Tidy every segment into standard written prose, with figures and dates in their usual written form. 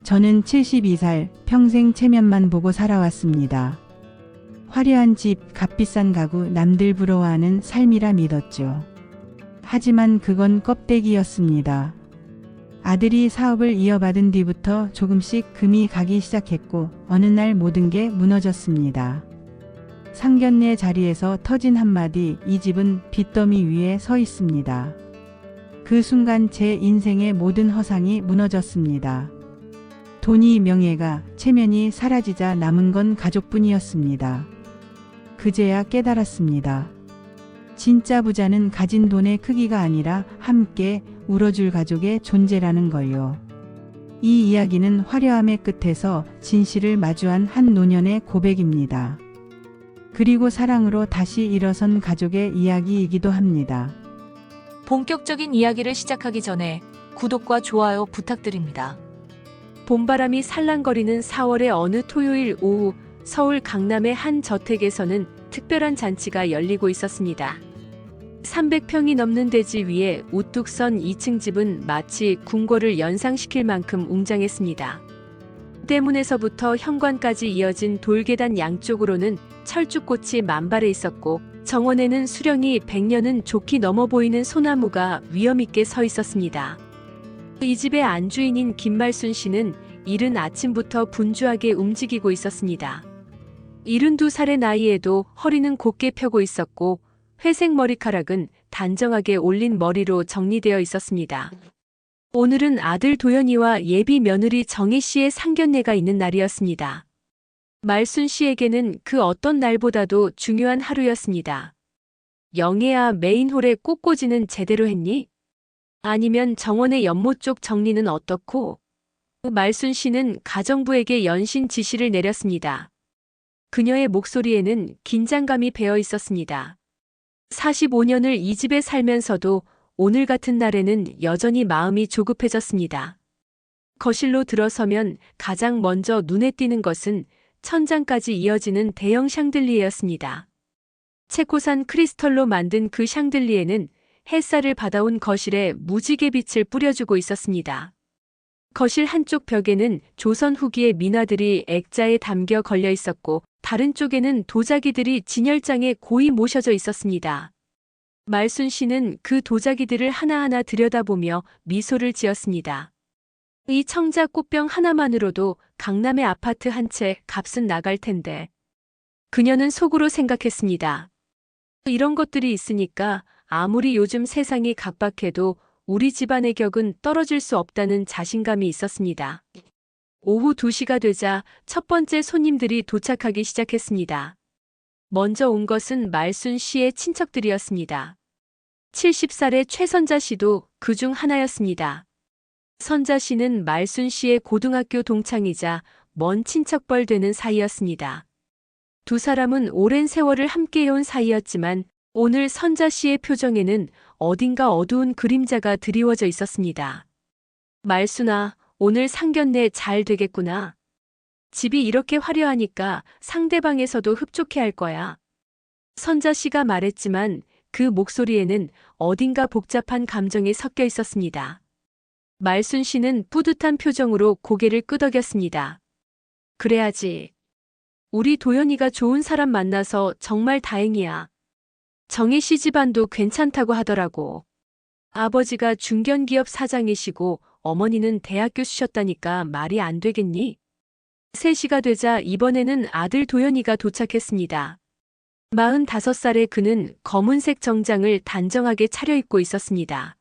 저는 72살, 평생 체면만 보고 살아왔습니다. 화려한 집, 값비싼 가구, 남들 부러워하는 삶이라 믿었죠. 하지만 그건 껍데기였습니다. 아들이 사업을 이어받은 뒤부터 조금씩 금이 가기 시작했고 어느 날 모든 게 무너졌습니다. 상견례 자리에서 터진 한마디, 이 집은 빚더미 위에 서 있습니다. 그 순간 제 인생의 모든 허상이 무너졌습니다. 돈이, 명예가, 체면이 사라지자 남은 건 가족뿐이었습니다. 그제야 깨달았습니다. 진짜 부자는 가진 돈의 크기가 아니라 함께 울어줄 가족의 존재라는 걸요. 이 이야기는 화려함의 끝에서 진실을 마주한 한 노년의 고백입니다. 그리고 사랑으로 다시 일어선 가족의 이야기이기도 합니다. 본격적인 이야기를 시작하기 전에 구독과 좋아요 부탁드립니다. 봄바람이 살랑거리는 4월의 어느 토요일 오후, 서울 강남의 한 저택에서는 특별한 잔치가 열리고 있었습니다. 300평이 넘는 대지 위에 우뚝 선 2층 집은 마치 궁궐을 연상시킬 만큼 웅장했습니다. 대문에서부터 현관까지 이어진 돌계단 양쪽으로는 철쭉꽃이 만발해 있었고, 정원에는 수령이 100년은 좋게 넘어 보이는 소나무가 위엄있게 서 있었습니다. 이 집의 안주인인 김말순 씨는 이른 아침부터 분주하게 움직이고 있었습니다. 72살의 나이에도 허리는 곧게 펴고 있었고 회색 머리카락은 단정하게 올린 머리로 정리되어 있었습니다. 오늘은 아들 도연이와 예비 며느리 정희 씨의 상견례가 있는 날이었습니다. 말순 씨에게는 그 어떤 날보다도 중요한 하루였습니다. 영애야, 메인홀의 꽃꽂이는 제대로 했니? 아니면 정원의 연못 쪽 정리는 어떻고? 말순 씨는 가정부에게 연신 지시를 내렸습니다. 그녀의 목소리에는 긴장감이 배어 있었습니다. 45년을 이 집에 살면서도 오늘 같은 날에는 여전히 마음이 조급해졌습니다. 거실로 들어서면 가장 먼저 눈에 띄는 것은 천장까지 이어지는 대형 샹들리에였습니다. 체코산 크리스털로 만든 그 샹들리에는 햇살을 받아온 거실에 무지개 빛을 뿌려주고 있었습니다. 거실 한쪽 벽에는 조선 후기의 민화들이 액자에 담겨 걸려 있었고, 다른 쪽에는 도자기들이 진열장에 고이 모셔져 있었습니다. 말순 씨는 그 도자기들을 하나하나 들여다보며 미소를 지었습니다. 이 청자 꽃병 하나만으로도 강남의 아파트 한 채 값은 나갈 텐데. 그녀는 속으로 생각했습니다. 이런 것들이 있으니까 아무리 요즘 세상이 각박해도 우리 집안의 격은 떨어질 수 없다는 자신감이 있었습니다. 오후 2시가 되자 첫 번째 손님들이 도착하기 시작했습니다. 먼저 온 것은 말순 씨의 친척들이었습니다. 70살의 최선자 씨도 그중 하나였습니다. 선자 씨는 말순 씨의 고등학교 동창이자 먼 친척뻘 되는 사이였습니다. 두 사람은 오랜 세월을 함께해온 사이였지만 오늘 선자 씨의 표정에는 어딘가 어두운 그림자가 드리워져 있었습니다. 말순아, 오늘 상견례 잘 되겠구나. 집이 이렇게 화려하니까 상대방에서도 흡족해할 거야. 선자 씨가 말했지만 그 목소리에는 어딘가 복잡한 감정이 섞여 있었습니다. 말순 씨는 뿌듯한 표정으로 고개를 끄덕였습니다. 그래야지. 우리 도연이가 좋은 사람 만나서 정말 다행이야. 정희 씨 집안도 괜찮다고 하더라고. 아버지가 중견기업 사장이시고 어머니는 대학 교수셨다니까 말이 안 되겠니? 3시가 되자 이번에는 아들 도연이가 도착했습니다. 45살의 그는 검은색 정장을 단정하게 차려입고 있었습니다.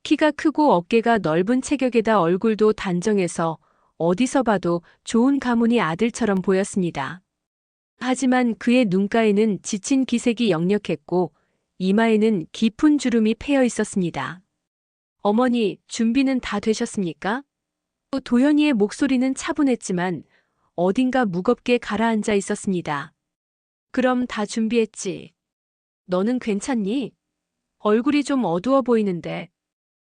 키가 크고 어깨가 넓은 체격에다 얼굴도 단정해서 어디서 봐도 좋은 가문의 아들처럼 보였습니다. 하지만 그의 눈가에는 지친 기색이 역력했고 이마에는 깊은 주름이 패여 있었습니다. 어머니, 준비는 다 되셨습니까? 도연이의 목소리는 차분했지만 어딘가 무겁게 가라앉아 있었습니다. 그럼 다 준비했지. 너는 괜찮니? 얼굴이 좀 어두워 보이는데.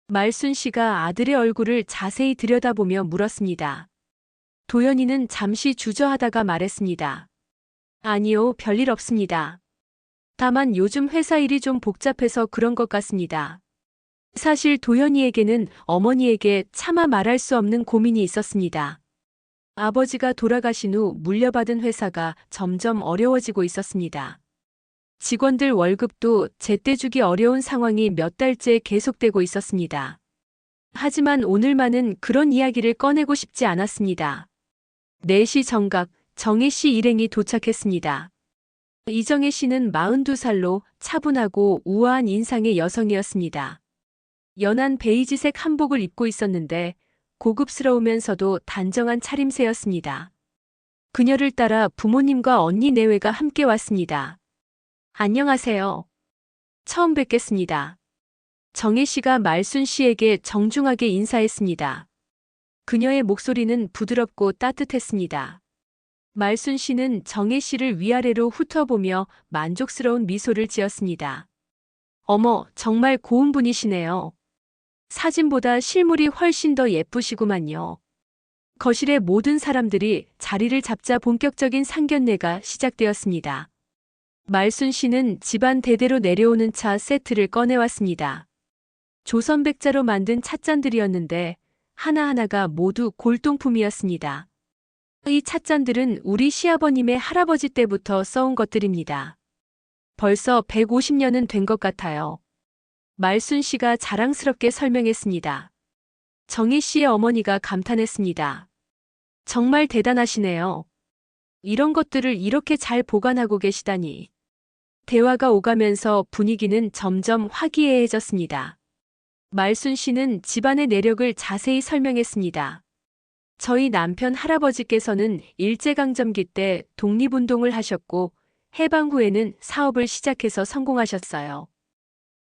말순 씨가 아들의 얼굴을 자세히 들여다보며 물었습니다. 도연이는 잠시 주저하다가 말했습니다. 아니요, 별일 없습니다. 다만 요즘 회사 일이 좀 복잡해서 그런 것 같습니다. 사실 도현이에게는 어머니에게 차마 말할 수 없는 고민이 있었습니다. 아버지가 돌아가신 후 물려받은 회사가 점점 어려워지고 있었습니다. 직원들 월급도 제때 주기 어려운 상황이 몇 달째 계속되고 있었습니다. 하지만 오늘만은 그런 이야기를 꺼내고 싶지 않았습니다. 4시 정각 정혜 씨 일행이 도착했습니다. 이정혜 씨는 42살로 차분하고 우아한 인상의 여성이었습니다. 연한 베이지색 한복을 입고 있었는데 고급스러우면서도 단정한 차림새였습니다. 그녀를 따라 부모님과 언니 내외가 함께 왔습니다. 안녕하세요. 처음 뵙겠습니다. 정혜 씨가 말순 씨에게 정중하게 인사했습니다. 그녀의 목소리는 부드럽고 따뜻했습니다. 말순 씨는 정혜 씨를 위아래로 훑어보며 만족스러운 미소를 지었습니다. 어머, 정말 고운 분이시네요. 사진보다 실물이 훨씬 더 예쁘시구만요. 거실의 모든 사람들이 자리를 잡자 본격적인 상견례가 시작되었습니다. 말순 씨는 집안 대대로 내려오는 차 세트를 꺼내왔습니다. 조선백자로 만든 찻잔들이었는데 하나하나가 모두 골동품이었습니다. 이 찻잔들은 우리 시아버님의 할아버지 때부터 써온 것들입니다. 벌써 150년은 된 것 같아요. 말순 씨가 자랑스럽게 설명했습니다. 정혜 씨의 어머니가 감탄했습니다. 정말 대단하시네요. 이런 것들을 이렇게 잘 보관하고 계시다니. 대화가 오가면서 분위기는 점점 화기애애해졌습니다. 말순 씨는 집안의 내력을 자세히 설명했습니다. 저희 남편 할아버지께서는 일제강점기 때 독립운동을 하셨고 해방 후에는 사업을 시작해서 성공하셨어요.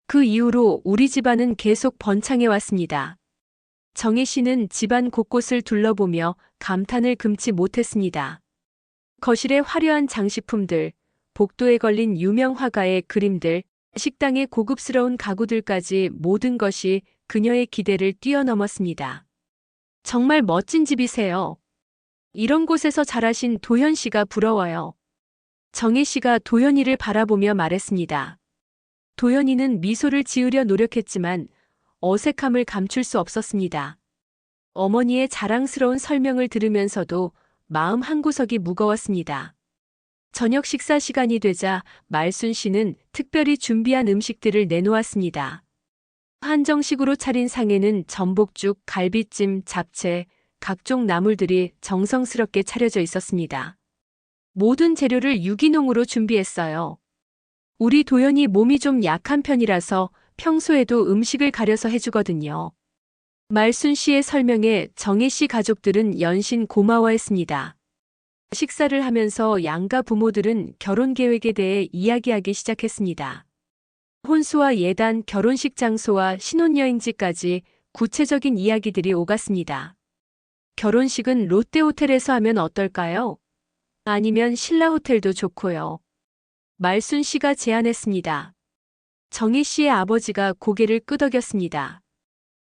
그 이후로 우리 집안은 계속 번창해 왔습니다. 정혜 씨는 집안 곳곳을 둘러보며 감탄을 금치 못했습니다. 거실의 화려한 장식품들, 복도에 걸린 유명 화가의 그림들, 식당의 고급스러운 가구들까지 모든 것이 그녀의 기대를 뛰어넘었습니다. 정말 멋진 집이세요. 이런 곳에서 자라신 도현 씨가 부러워요. 정혜 씨가 도현이를 바라보며 말했습니다. 도현이는 미소를 지으려 노력했지만 어색함을 감출 수 없었습니다. 어머니의 자랑스러운 설명을 들으면서도 마음 한구석이 무거웠습니다. 저녁 식사 시간이 되자 말순 씨는 특별히 준비한 음식들을 내놓았습니다. 한정식으로 차린 상에는 전복죽, 갈비찜, 잡채, 각종 나물들이 정성스럽게 차려져 있었습니다. 모든 재료를 유기농으로 준비했어요. 우리 도연이 몸이 좀 약한 편이라서 평소에도 음식을 가려서 해주거든요. 말순 씨의 설명에 정혜 씨 가족들은 연신 고마워했습니다. 식사를 하면서 양가 부모들은 결혼 계획에 대해 이야기하기 시작했습니다. 혼수와 예단, 결혼식 장소와 신혼여행지까지 구체적인 이야기들이 오갔습니다. 결혼식은 롯데호텔에서 하면 어떨까요? 아니면 신라호텔도 좋고요. 말순 씨가 제안했습니다. 정혜 씨의 아버지가 고개를 끄덕였습니다.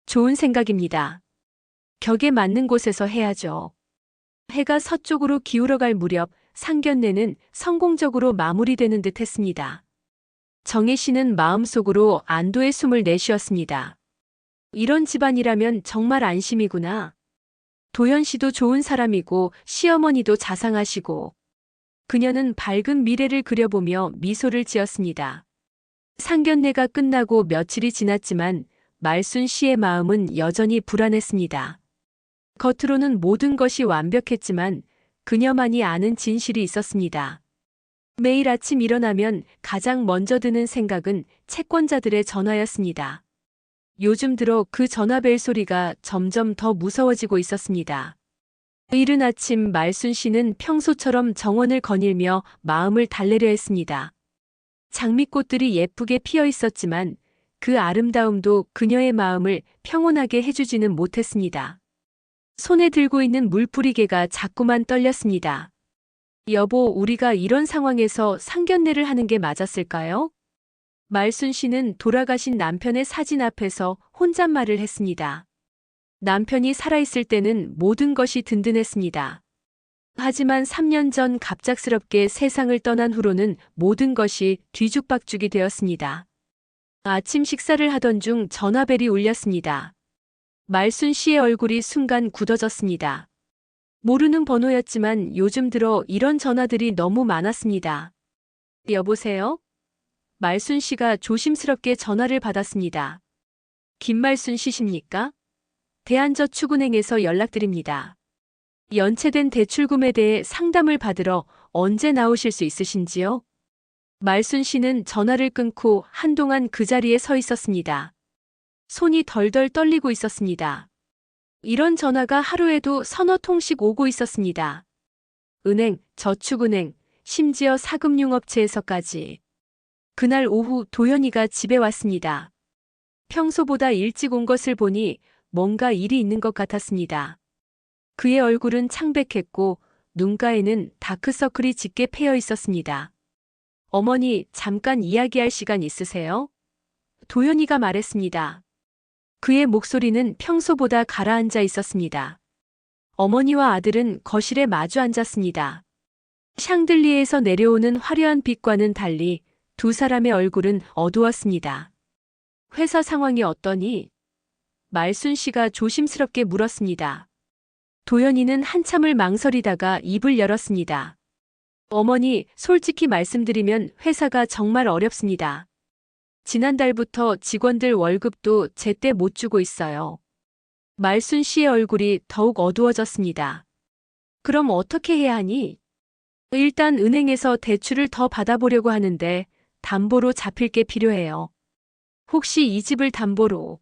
좋은 생각입니다. 격에 맞는 곳에서 해야죠. 해가 서쪽으로 기울어갈 무렵 상견례는 성공적으로 마무리되는 듯 했습니다. 정혜 씨는 마음속으로 안도의 숨을 내쉬었습니다. 이런 집안이라면 정말 안심이구나. 도연 씨도 좋은 사람이고 시어머니도 자상하시고. 그녀는 밝은 미래를 그려보며 미소를 지었습니다. 상견례가 끝나고 며칠이 지났지만 말순 씨의 마음은 여전히 불안했습니다. 겉으로는 모든 것이 완벽했지만 그녀만이 아는 진실이 있었습니다. 매일 아침 일어나면 가장 먼저 드는 생각은 채권자들의 전화였습니다. 요즘 들어 그 전화벨 소리가 점점 더 무서워지고 있었습니다. 이른 아침 말순 씨는 평소처럼 정원을 거닐며 마음을 달래려 했습니다. 장미꽃들이 예쁘게 피어 있었지만 그 아름다움도 그녀의 마음을 평온하게 해주지는 못했습니다. 손에 들고 있는 물뿌리개가 자꾸만 떨렸습니다. 여보, 우리가 이런 상황에서 상견례를 하는 게 맞았을까요? 말순 씨는 돌아가신 남편의 사진 앞에서 혼잣말을 했습니다. 남편이 살아있을 때는 모든 것이 든든했습니다. 하지만 3년 전 갑작스럽게 세상을 떠난 후로는 모든 것이 뒤죽박죽이 되었습니다. 아침 식사를 하던 중 전화벨이 울렸습니다. 말순 씨의 얼굴이 순간 굳어졌습니다. 모르는 번호였지만 요즘 들어 이런 전화들이 너무 많았습니다. 여보세요? 말순 씨가 조심스럽게 전화를 받았습니다. 김말순 씨십니까? 대한저축은행에서 연락드립니다. 연체된 대출금에 대해 상담을 받으러 언제 나오실 수 있으신지요? 말순 씨는 전화를 끊고 한동안 그 자리에 서 있었습니다. 손이 덜덜 떨리고 있었습니다. 이런 전화가 하루에도 서너 통씩 오고 있었습니다. 은행, 저축은행, 심지어 사금융업체에서까지. 그날 오후 도연이가 집에 왔습니다. 평소보다 일찍 온 것을 보니 뭔가 일이 있는 것 같았습니다. 그의 얼굴은 창백했고 눈가에는 다크서클이 짙게 패여 있었습니다. 어머니, 잠깐 이야기할 시간 있으세요? 도연이가 말했습니다. 그의 목소리는 평소보다 가라앉아 있었습니다. 어머니와 아들은 거실에 마주 앉았습니다. 샹들리에에서 내려오는 화려한 빛과는 달리 두 사람의 얼굴은 어두웠습니다. 회사 상황이 어떠니? 말순 씨가 조심스럽게 물었습니다. 도연이는 한참을 망설이다가 입을 열었습니다. 어머니, 솔직히 말씀드리면 회사가 정말 어렵습니다. 지난달부터 직원들 월급도 제때 못 주고 있어요. 말순 씨의 얼굴이 더욱 어두워졌습니다. 그럼 어떻게 해야 하니? 일단 은행에서 대출을 더 받아보려고 하는데 담보로 잡힐 게 필요해요. 혹시 이 집을 담보로?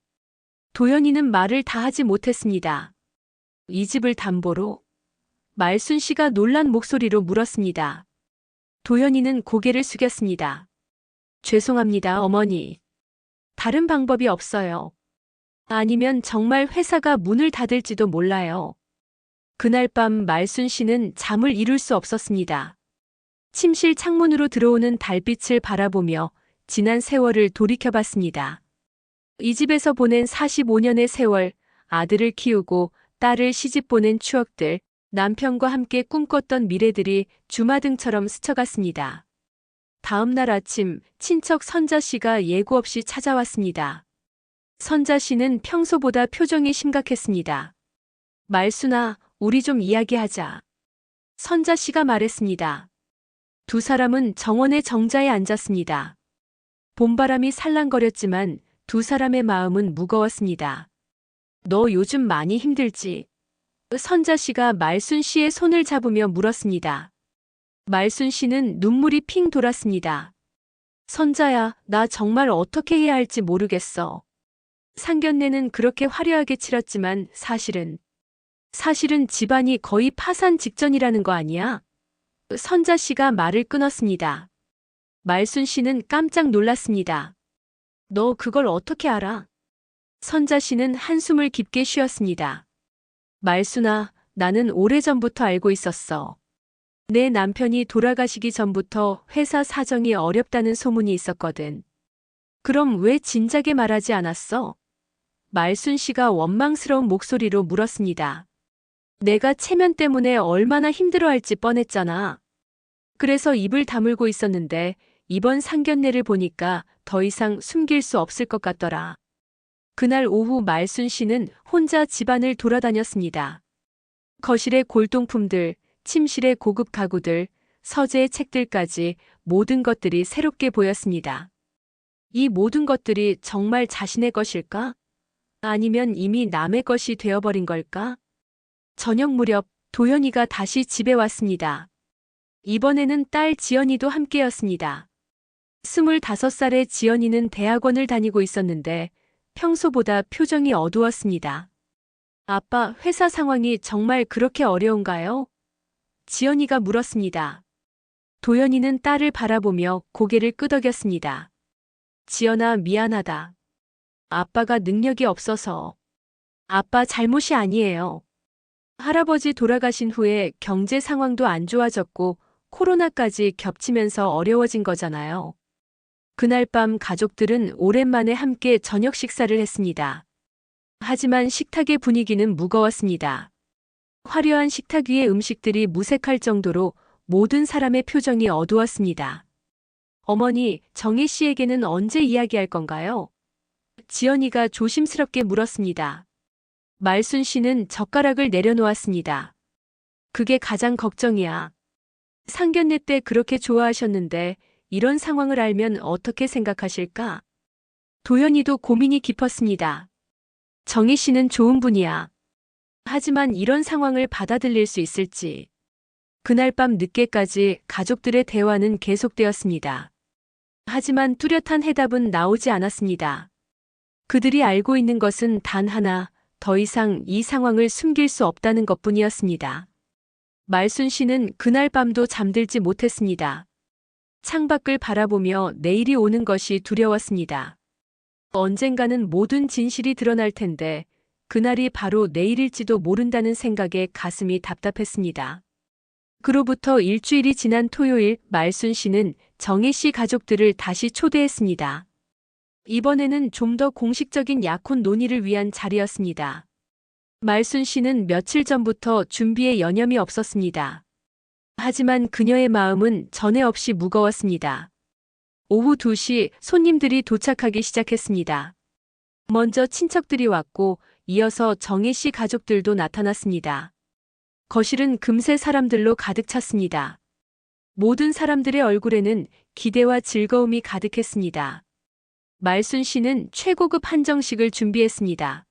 도연이는 말을 다 하지 못했습니다. 이 집을 담보로? 말순 씨가 놀란 목소리로 물었습니다. 도연이는 고개를 숙였습니다. 죄송합니다, 어머니. 다른 방법이 없어요. 아니면 정말 회사가 문을 닫을지도 몰라요. 그날 밤 말순 씨는 잠을 이룰 수 없었습니다. 침실 창문으로 들어오는 달빛을 바라보며 지난 세월을 돌이켜봤습니다. 이 집에서 보낸 45년의 세월, 아들을 키우고 딸을 시집 보낸 추억들, 남편과 함께 꿈꿨던 미래들이 주마등처럼 스쳐갔습니다. 다음 날 아침 친척 선자 씨가 예고 없이 찾아왔습니다. 선자 씨는 평소보다 표정이 심각했습니다. 말순아, 우리 좀 이야기하자. 선자 씨가 말했습니다. 두 사람은 정원의 정자에 앉았습니다. 봄바람이 살랑거렸지만 두 사람의 마음은 무거웠습니다. 너 요즘 많이 힘들지? 선자 씨가 말순 씨의 손을 잡으며 물었습니다. 말순 씨는 눈물이 핑 돌았습니다. 선자야, 나 정말 어떻게 해야 할지 모르겠어. 상견례는 그렇게 화려하게 치렀지만 사실은 집안이 거의 파산 직전이라는 거 아니야? 선자 씨가 말을 끊었습니다. 말순 씨는 깜짝 놀랐습니다. 너 그걸 어떻게 알아? 선자 씨는 한숨을 깊게 쉬었습니다. 말순아, 나는 오래전부터 알고 있었어. 내 남편이 돌아가시기 전부터 회사 사정이 어렵다는 소문이 있었거든. 그럼 왜 진작에 말하지 않았어? 말순 씨가 원망스러운 목소리로 물었습니다. 내가 체면 때문에 얼마나 힘들어할지 뻔했잖아. 그래서 입을 다물고 있었는데 이번 상견례를 보니까 더 이상 숨길 수 없을 것 같더라. 그날 오후 말순 씨는 혼자 집안을 돌아다녔습니다. 거실의 골동품들, 침실의 고급 가구들, 서재의 책들까지 모든 것들이 새롭게 보였습니다. 이 모든 것들이 정말 자신의 것일까? 아니면 이미 남의 것이 되어버린 걸까? 저녁 무렵 도연이가 다시 집에 왔습니다. 이번에는 딸 지연이도 함께였습니다. 25살의 지연이는 대학원을 다니고 있었는데 평소보다 표정이 어두웠습니다. 아빠, 회사 상황이 정말 그렇게 어려운가요? 지연이가 물었습니다. 도연이는 딸을 바라보며 고개를 끄덕였습니다. 지연아, 미안하다. 아빠가 능력이 없어서. 아빠 잘못이 아니에요. 할아버지 돌아가신 후에 경제 상황도 안 좋아졌고 코로나까지 겹치면서 어려워진 거잖아요. 그날 밤 가족들은 오랜만에 함께 저녁 식사를 했습니다. 하지만 식탁의 분위기는 무거웠습니다. 화려한 식탁 위의 음식들이 무색할 정도로 모든 사람의 표정이 어두웠습니다. 어머니, 정혜 씨에게는 언제 이야기할 건가요? 지연이가 조심스럽게 물었습니다. 말순 씨는 젓가락을 내려놓았습니다. 그게 가장 걱정이야. 상견례 때 그렇게 좋아하셨는데 이런 상황을 알면 어떻게 생각하실까? 도연이도 고민이 깊었습니다. 정희 씨는 좋은 분이야. 하지만 이런 상황을 받아들일 수 있을지. 그날 밤 늦게까지 가족들의 대화는 계속되었습니다. 하지만 뚜렷한 해답은 나오지 않았습니다. 그들이 알고 있는 것은 단 하나, 더 이상 이 상황을 숨길 수 없다는 것뿐이었습니다. 말순 씨는 그날 밤도 잠들지 못했습니다. 창밖을 바라보며 내일이 오는 것이 두려웠습니다. 언젠가는 모든 진실이 드러날 텐데 그날이 바로 내일일지도 모른다는 생각에 가슴이 답답했습니다. 그로부터 일주일이 지난 토요일, 말순 씨는 정혜 씨 가족들을 다시 초대했습니다. 이번에는 좀 더 공식적인 약혼 논의를 위한 자리였습니다. 말순 씨는 며칠 전부터 준비에 여념이 없었습니다. 하지만 그녀의 마음은 전에 없이 무거웠습니다. 오후 2시 손님들이 도착하기 시작했습니다. 먼저 친척들이 왔고 이어서 정혜 씨 가족들도 나타났습니다. 거실은 금세 사람들로 가득 찼습니다. 모든 사람들의 얼굴에는 기대와 즐거움이 가득했습니다. 말순 씨는 최고급 한정식을 준비했습니다.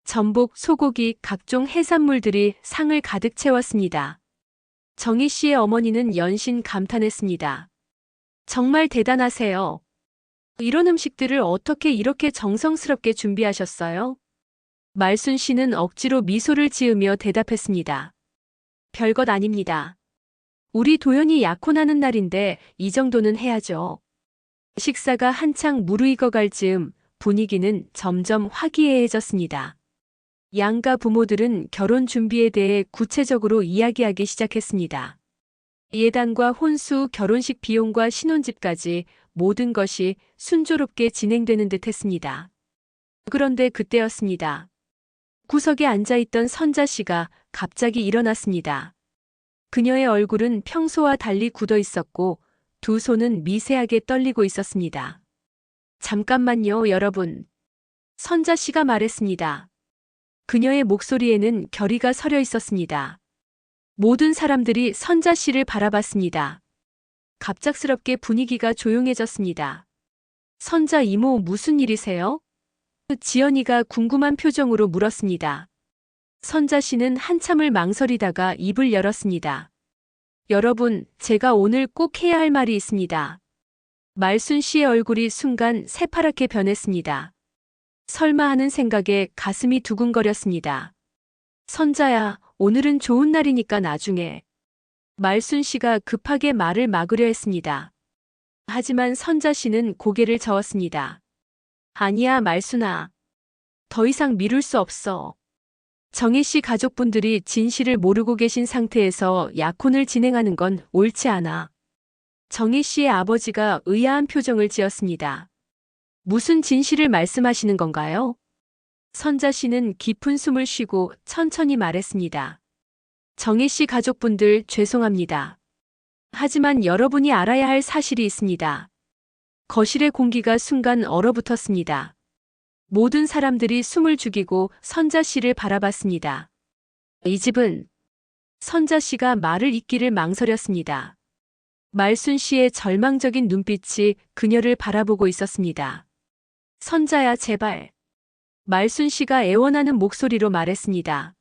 전복, 소고기, 각종 해산물들이 상을 가득 채웠습니다. 정희 씨의 어머니는 연신 감탄했습니다. 정말 대단하세요. 이런 음식들을 어떻게 이렇게 정성스럽게 준비하셨어요? 말순 씨는 억지로 미소를 지으며 대답했습니다. 별것 아닙니다. 우리 도연이 약혼하는 날인데 이 정도는 해야죠. 식사가 한창 무르익어갈 즈음 분위기는 점점 화기애애해졌습니다. 양가 부모들은 결혼 준비에 대해 구체적으로 이야기하기 시작했습니다. 예단과 혼수, 결혼식 비용과 신혼집까지 모든 것이 순조롭게 진행되는 듯 했습니다. 그런데 그때였습니다. 구석에 앉아있던 선자 씨가 갑자기 일어났습니다. 그녀의 얼굴은 평소와 달리 굳어 있었고 두 손은 미세하게 떨리고 있었습니다. 잠깐만요, 여러분. 선자 씨가 말했습니다. 그녀의 목소리에는 결의가 서려 있었습니다. 모든 사람들이 선자 씨를 바라봤습니다. 갑작스럽게 분위기가 조용해졌습니다. 선자 이모, 무슨 일이세요? 지연이가 궁금한 표정으로 물었습니다. 선자 씨는 한참을 망설이다가 입을 열었습니다. 여러분, 제가 오늘 꼭 해야 할 말이 있습니다. 말순 씨의 얼굴이 순간 새파랗게 변했습니다. 설마 하는 생각에 가슴이 두근거렸습니다. 선자야, 오늘은 좋은 날이니까 나중에. 말순 씨가 급하게 말을 막으려 했습니다. 하지만 선자 씨는 고개를 저었습니다. 아니야, 말순아. 더 이상 미룰 수 없어. 정혜 씨 가족분들이 진실을 모르고 계신 상태에서 약혼을 진행하는 건 옳지 않아. 정혜 씨의 아버지가 의아한 표정을 지었습니다. 무슨 진실을 말씀하시는 건가요? 선자 씨는 깊은 숨을 쉬고 천천히 말했습니다. 정혜 씨 가족분들 죄송합니다. 하지만 여러분이 알아야 할 사실이 있습니다. 거실의 공기가 순간 얼어붙었습니다. 모든 사람들이 숨을 죽이고 선자 씨를 바라봤습니다. 이 집은 선자 씨가 말을 잇기를 망설였습니다. 말순 씨의 절망적인 눈빛이 그녀를 바라보고 있었습니다. 선자야, 제발. 말순 씨가 애원하는 목소리로 말했습니다.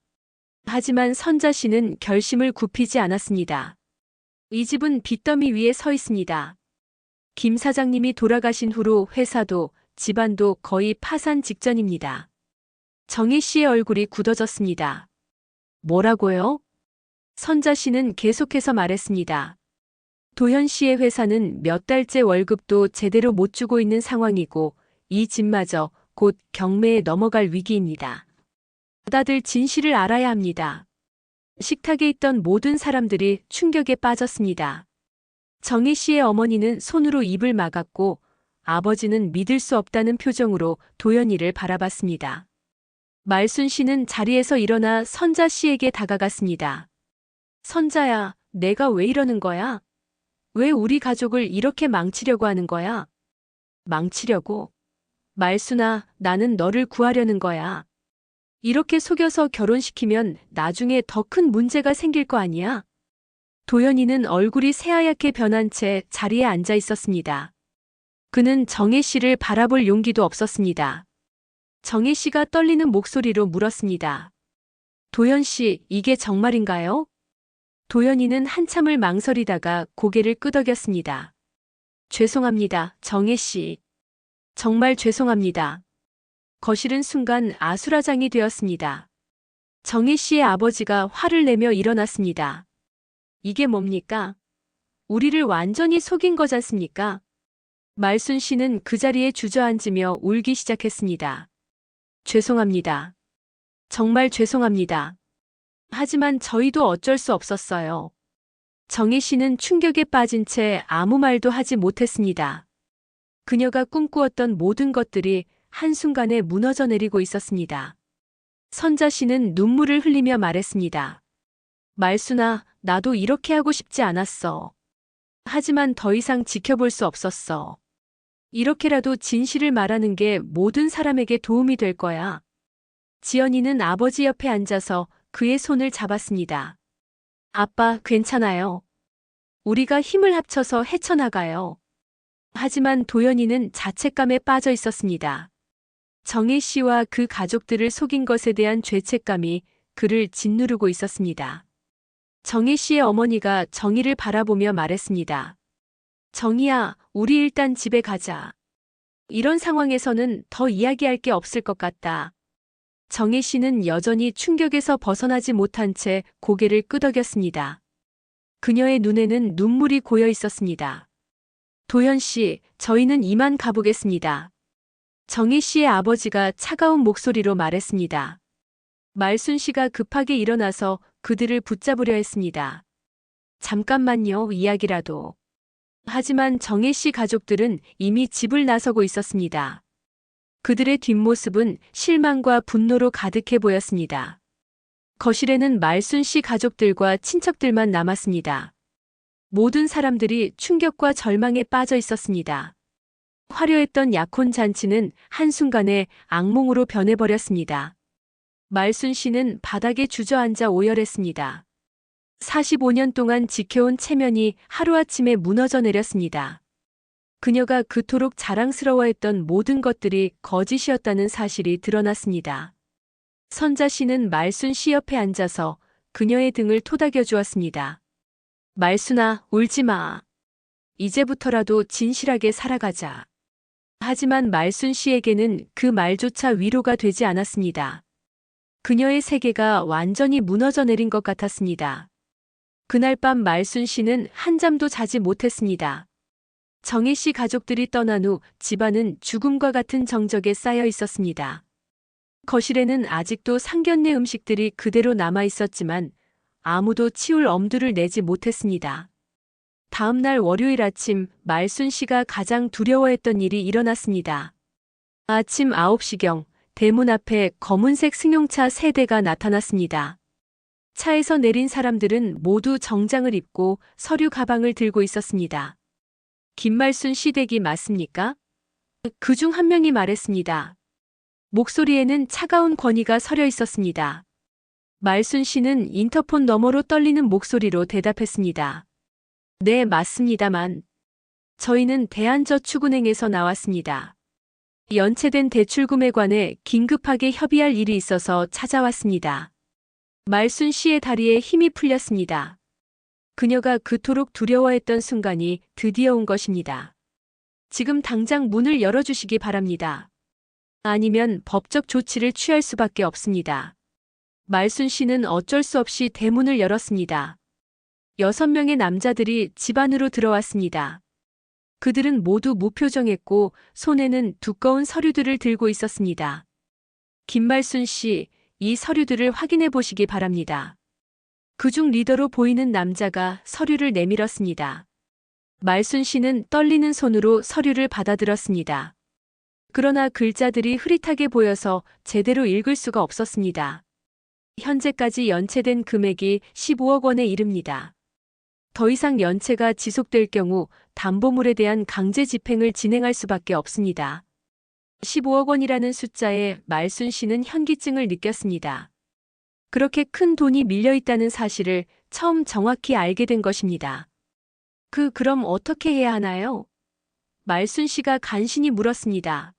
하지만 선자 씨는 결심을 굽히지 않았습니다. 이 집은 빚더미 위에 서 있습니다. 김 사장님이 돌아가신 후로 회사도 집안도 거의 파산 직전입니다. 정희 씨의 얼굴이 굳어졌습니다. 뭐라고요? 선자 씨는 계속해서 말했습니다. 도현 씨의 회사는 몇 달째 월급도 제대로 못 주고 있는 상황이고 이 집마저 곧 경매에 넘어갈 위기입니다. 다들 진실을 알아야 합니다. 식탁에 있던 모든 사람들이 충격에 빠졌습니다. 정희 씨의 어머니는 손으로 입을 막았고 아버지는 믿을 수 없다는 표정으로 도연이를 바라봤습니다. 말순 씨는 자리에서 일어나 선자 씨에게 다가갔습니다. 선자야, 내가 왜 이러는 거야? 왜 우리 가족을 이렇게 망치려고 하는 거야? 망치려고? 말순아, 나는 너를 구하려는 거야. 이렇게 속여서 결혼시키면 나중에 더 큰 문제가 생길 거 아니야? 도연이는 얼굴이 새하얗게 변한 채 자리에 앉아 있었습니다. 그는 정혜 씨를 바라볼 용기도 없었습니다. 정혜 씨가 떨리는 목소리로 물었습니다. 도연 씨, 이게 정말인가요? 도연이는 한참을 망설이다가 고개를 끄덕였습니다. 죄송합니다, 정혜 씨. 정말 죄송합니다. 거실은 순간 아수라장이 되었습니다. 정혜 씨의 아버지가 화를 내며 일어났습니다. 이게 뭡니까? 우리를 완전히 속인 거잖습니까? 말순 씨는 그 자리에 주저앉으며 울기 시작했습니다. 죄송합니다. 정말 죄송합니다. 하지만 저희도 어쩔 수 없었어요. 정혜 씨는 충격에 빠진 채 아무 말도 하지 못했습니다. 그녀가 꿈꾸었던 모든 것들이 한순간에 무너져 내리고 있었습니다. 선자 씨는 눈물을 흘리며 말했습니다. 말순아, 나도 이렇게 하고 싶지 않았어. 하지만 더 이상 지켜볼 수 없었어. 이렇게라도 진실을 말하는 게 모든 사람에게 도움이 될 거야. 지연이는 아버지 옆에 앉아서 그의 손을 잡았습니다. 아빠, 괜찮아요. 우리가 힘을 합쳐서 헤쳐나가요. 하지만 도연이는 자책감에 빠져 있었습니다. 정혜 씨와 그 가족들을 속인 것에 대한 죄책감이 그를 짓누르고 있었습니다. 정혜 씨의 어머니가 정희를 바라보며 말했습니다. 정희야, 우리 일단 집에 가자. 이런 상황에서는 더 이야기할 게 없을 것 같다. 정혜 씨는 여전히 충격에서 벗어나지 못한 채 고개를 끄덕였습니다. 그녀의 눈에는 눈물이 고여 있었습니다. 도연 씨, 저희는 이만 가보겠습니다. 정혜 씨의 아버지가 차가운 목소리로 말했습니다. 말순 씨가 급하게 일어나서 그들을 붙잡으려 했습니다. 잠깐만요, 이야기라도. 하지만 정혜 씨 가족들은 이미 집을 나서고 있었습니다. 그들의 뒷모습은 실망과 분노로 가득해 보였습니다. 거실에는 말순 씨 가족들과 친척들만 남았습니다. 모든 사람들이 충격과 절망에 빠져 있었습니다. 화려했던 약혼 잔치는 한순간에 악몽으로 변해버렸습니다. 말순 씨는 바닥에 주저앉아 오열했습니다. 45년 동안 지켜온 체면이 하루아침에 무너져 내렸습니다. 그녀가 그토록 자랑스러워했던 모든 것들이 거짓이었다는 사실이 드러났습니다. 선자 씨는 말순 씨 옆에 앉아서 그녀의 등을 토닥여 주었습니다. 말순아, 울지 마. 이제부터라도 진실하게 살아가자. 하지만 말순 씨에게는 그 말조차 위로가 되지 않았습니다. 그녀의 세계가 완전히 무너져 내린 것 같았습니다. 그날 밤 말순 씨는 한잠도 자지 못했습니다. 정혜 씨 가족들이 떠난 후 집안은 죽음과 같은 정적에 쌓여 있었습니다. 거실에는 아직도 상견례 음식들이 그대로 남아 있었지만 아무도 치울 엄두를 내지 못했습니다. 다음 날 월요일 아침 말순 씨가 가장 두려워했던 일이 일어났습니다. 아침 9시경 대문 앞에 검은색 승용차 3대가 나타났습니다. 차에서 내린 사람들은 모두 정장을 입고 서류 가방을 들고 있었습니다. 김말순 씨 댁이 맞습니까? 그중 한 명이 말했습니다. 목소리에는 차가운 권위가 서려 있었습니다. 말순 씨는 인터폰 너머로 떨리는 목소리로 대답했습니다. 네, 맞습니다만. 저희는 대한저축은행에서 나왔습니다. 연체된 대출금에 관해 긴급하게 협의할 일이 있어서 찾아왔습니다. 말순 씨의 다리에 힘이 풀렸습니다. 그녀가 그토록 두려워했던 순간이 드디어 온 것입니다. 지금 당장 문을 열어주시기 바랍니다. 아니면 법적 조치를 취할 수밖에 없습니다. 말순 씨는 어쩔 수 없이 대문을 열었습니다. 6명의 남자들이 집 안으로 들어왔습니다. 그들은 모두 무표정했고 손에는 두꺼운 서류들을 들고 있었습니다. 김말순 씨, 이 서류들을 확인해 보시기 바랍니다. 그중 리더로 보이는 남자가 서류를 내밀었습니다. 말순 씨는 떨리는 손으로 서류를 받아들었습니다. 그러나 글자들이 흐릿하게 보여서 제대로 읽을 수가 없었습니다. 현재까지 연체된 금액이 15억 원에 이릅니다. 더 이상 연체가 지속될 경우 담보물에 대한 강제 집행을 진행할 수밖에 없습니다. 15억 원이라는 숫자에 말순 씨는 현기증을 느꼈습니다. 그렇게 큰 돈이 밀려 있다는 사실을 처음 정확히 알게 된 것입니다. 그럼 어떻게 해야 하나요? 말순 씨가 간신히 물었습니다.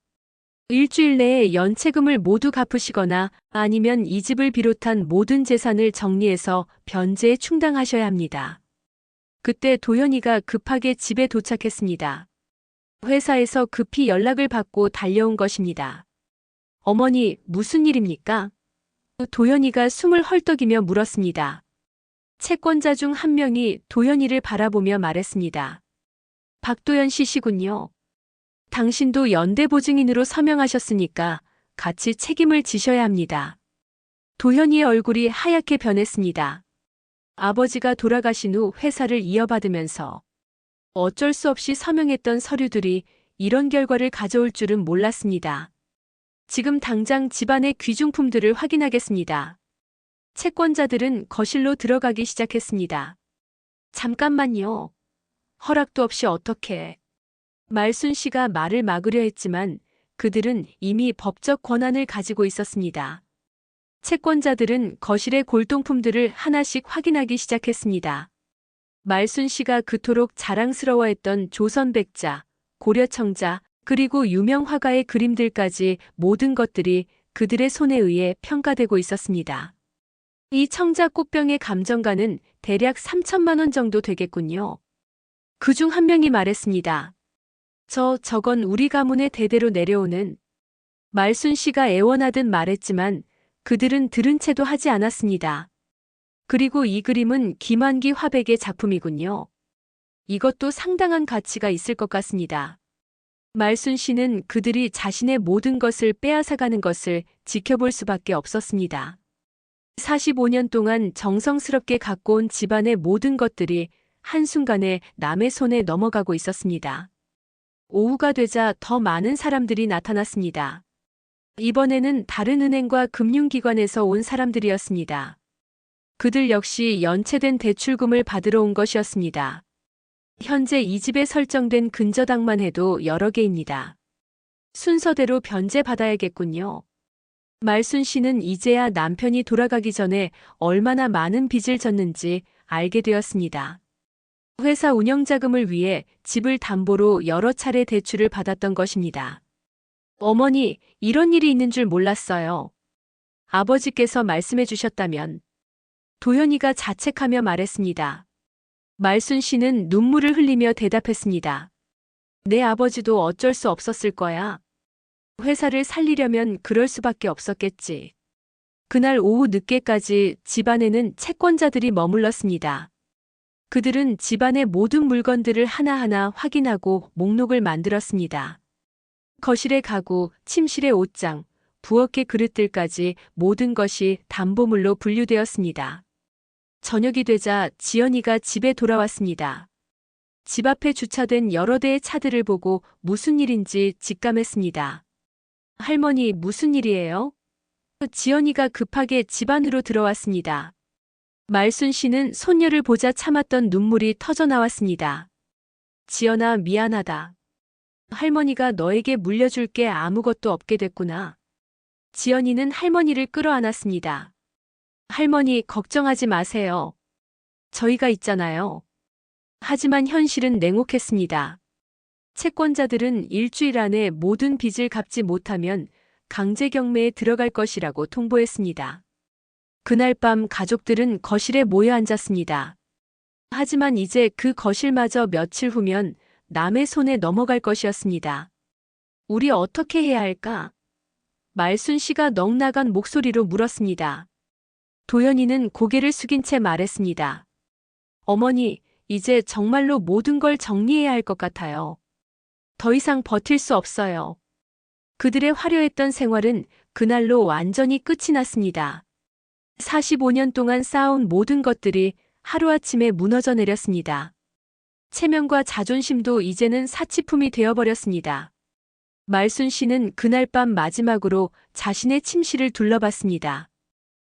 일주일 내에 연체금을 모두 갚으시거나 아니면 이 집을 비롯한 모든 재산을 정리해서 변제에 충당하셔야 합니다. 그때 도연이가 급하게 집에 도착했습니다. 회사에서 급히 연락을 받고 달려온 것입니다. 어머니, 무슨 일입니까? 도연이가 숨을 헐떡이며 물었습니다. 채권자 중 한 명이 도연이를 바라보며 말했습니다. 박도연 씨시군요. 당신도 연대보증인으로 서명하셨으니까 같이 책임을 지셔야 합니다. 도연이의 얼굴이 하얗게 변했습니다. 아버지가 돌아가신 후 회사를 이어받으면서 어쩔 수 없이 서명했던 서류들이 이런 결과를 가져올 줄은 몰랐습니다. 지금 당장 집안의 귀중품들을 확인하겠습니다. 채권자들은 거실로 들어가기 시작했습니다. 잠깐만요. 허락도 없이 어떻게. 말순 씨가 말을 막으려 했지만 그들은 이미 법적 권한을 가지고 있었습니다. 채권자들은 거실의 골동품들을 하나씩 확인하기 시작했습니다. 말순 씨가 그토록 자랑스러워했던 조선백자, 고려청자, 그리고 유명 화가의 그림들까지 모든 것들이 그들의 손에 의해 평가되고 있었습니다. 이 청자 꽃병의 감정가는 대략 3천만 원 정도 되겠군요. 그중 한 명이 말했습니다. 저건 우리 가문의 대대로 내려오는. 말순 씨가 애원하듯 말했지만 그들은 들은 채도 하지 않았습니다. 그리고 이 그림은 김환기 화백의 작품이군요. 이것도 상당한 가치가 있을 것 같습니다. 말순 씨는 그들이 자신의 모든 것을 빼앗아가는 것을 지켜볼 수밖에 없었습니다. 45년 동안 정성스럽게 갖고 온 집안의 모든 것들이 한순간에 남의 손에 넘어가고 있었습니다. 오후가 되자 더 많은 사람들이 나타났습니다. 이번에는 다른 은행과 금융기관에서 온 사람들이었습니다. 그들 역시 연체된 대출금을 받으러 온 것이었습니다. 현재 이 집에 설정된 근저당만 해도 여러 개입니다. 순서대로 변제받아야겠군요. 말순 씨는 이제야 남편이 돌아가기 전에 얼마나 많은 빚을 졌는지 알게 되었습니다. 회사 운영자금을 위해 집을 담보로 여러 차례 대출을 받았던 것입니다. 어머니, 이런 일이 있는 줄 몰랐어요. 아버지께서 말씀해 주셨다면. 도연이가 자책하며 말했습니다. 말순 씨는 눈물을 흘리며 대답했습니다. 내 아버지도 어쩔 수 없었을 거야. 회사를 살리려면 그럴 수밖에 없었겠지. 그날 오후 늦게까지 집안에는 채권자들이 머물렀습니다. 그들은 집안의 모든 물건들을 하나하나 확인하고 목록을 만들었습니다. 거실의 가구, 침실의 옷장, 부엌의 그릇들까지 모든 것이 담보물로 분류되었습니다. 저녁이 되자 지연이가 집에 돌아왔습니다. 집 앞에 주차된 여러 대의 차들을 보고 무슨 일인지 직감했습니다. 할머니, 무슨 일이에요? 지연이가 급하게 집 안으로 들어왔습니다. 말순 씨는 손녀를 보자 참았던 눈물이 터져 나왔습니다. 지연아, 미안하다. 할머니가 너에게 물려줄 게 아무것도 없게 됐구나. 지연이는 할머니를 끌어안았습니다. 할머니, 걱정하지 마세요. 저희가 있잖아요. 하지만 현실은 냉혹했습니다. 채권자들은 일주일 안에 모든 빚을 갚지 못하면 강제 경매에 들어갈 것이라고 통보했습니다. 그날 밤 가족들은 거실에 모여 앉았습니다. 하지만 이제 그 거실마저 며칠 후면 남의 손에 넘어갈 것이었습니다. 우리 어떻게 해야 할까? 말순 씨가 넋나간 목소리로 물었습니다. 도연이는 고개를 숙인 채 말했습니다. 어머니, 이제 정말로 모든 걸 정리해야 할 것 같아요. 더 이상 버틸 수 없어요. 그들의 화려했던 생활은 그날로 완전히 끝이 났습니다. 45년 동안 쌓아온 모든 것들이 하루아침에 무너져 내렸습니다. 체면과 자존심도 이제는 사치품이 되어버렸습니다. 말순 씨는 그날 밤 마지막으로 자신의 침실을 둘러봤습니다.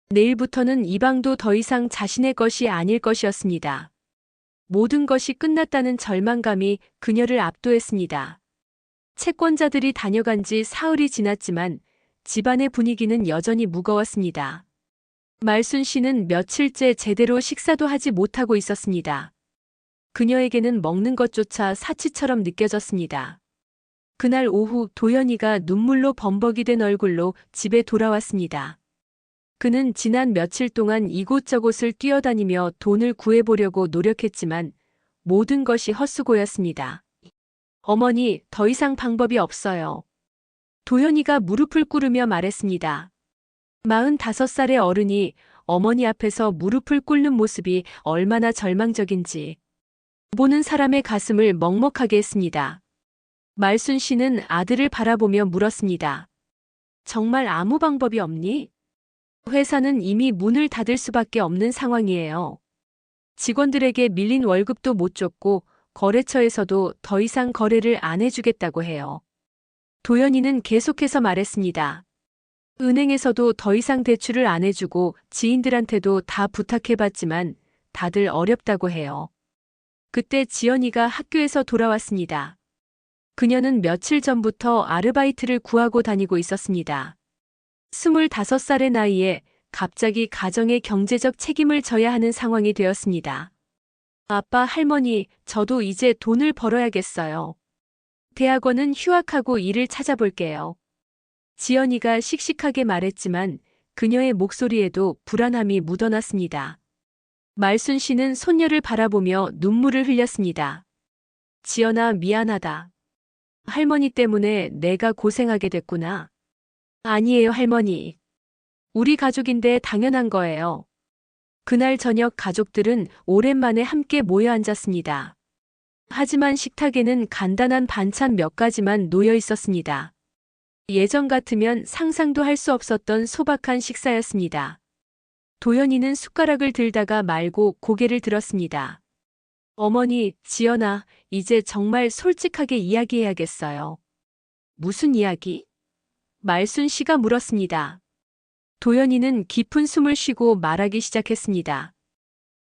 내일부터는 이 방도 더 이상 자신의 것이 아닐 것이었습니다. 모든 것이 끝났다는 절망감이 그녀를 압도했습니다. 채권자들이 다녀간 지 사흘이 지났지만 집안의 분위기는 여전히 무거웠습니다. 말순 씨는 며칠째 제대로 식사도 하지 못하고 있었습니다. 그녀에게는 먹는 것조차 사치처럼 느껴졌습니다. 그날 오후 도연이가 눈물로 범벅이 된 얼굴로 집에 돌아왔습니다. 그는 지난 며칠 동안 이곳저곳을 뛰어다니며 돈을 구해보려고 노력했지만 모든 것이 헛수고였습니다. 어머니, 더 이상 방법이 없어요. 도연이가 무릎을 꿇으며 말했습니다. 45살의 어른이 어머니 앞에서 무릎을 꿇는 모습이 얼마나 절망적인지 보는 사람의 가슴을 먹먹하게 했습니다. 말순 씨는 아들을 바라보며 물었습니다. 정말 아무 방법이 없니? 회사는 이미 문을 닫을 수밖에 없는 상황이에요. 직원들에게 밀린 월급도 못 줬고 거래처에서도 더 이상 거래를 안 해주겠다고 해요. 도연이는 계속해서 말했습니다. 은행에서도 더 이상 대출을 안 해주고 지인들한테도 다 부탁해봤지만 다들 어렵다고 해요. 그때 지연이가 학교에서 돌아왔습니다. 그녀는 며칠 전부터 아르바이트를 구하고 다니고 있었습니다. 25살의 나이에 갑자기 가정의 경제적 책임을 져야 하는 상황이 되었습니다. 아빠, 할머니, 저도 이제 돈을 벌어야겠어요. 대학원은 휴학하고 일을 찾아볼게요. 지연이가 씩씩하게 말했지만 그녀의 목소리에도 불안함이 묻어났습니다. 말순 씨는 손녀를 바라보며 눈물을 흘렸습니다. 지연아, 미안하다. 할머니 때문에 내가 고생하게 됐구나. 아니에요, 할머니. 우리 가족인데 당연한 거예요. 그날 저녁 가족들은 오랜만에 함께 모여 앉았습니다. 하지만 식탁에는 간단한 반찬 몇 가지만 놓여 있었습니다. 예전 같으면 상상도 할 수 없었던 소박한 식사였습니다. 도연이는 숟가락을 들다가 말고 고개를 들었습니다. 어머니, 지연아, 이제 정말 솔직하게 이야기해야겠어요. 무슨 이야기? 말순 씨가 물었습니다. 도연이는 깊은 숨을 쉬고 말하기 시작했습니다.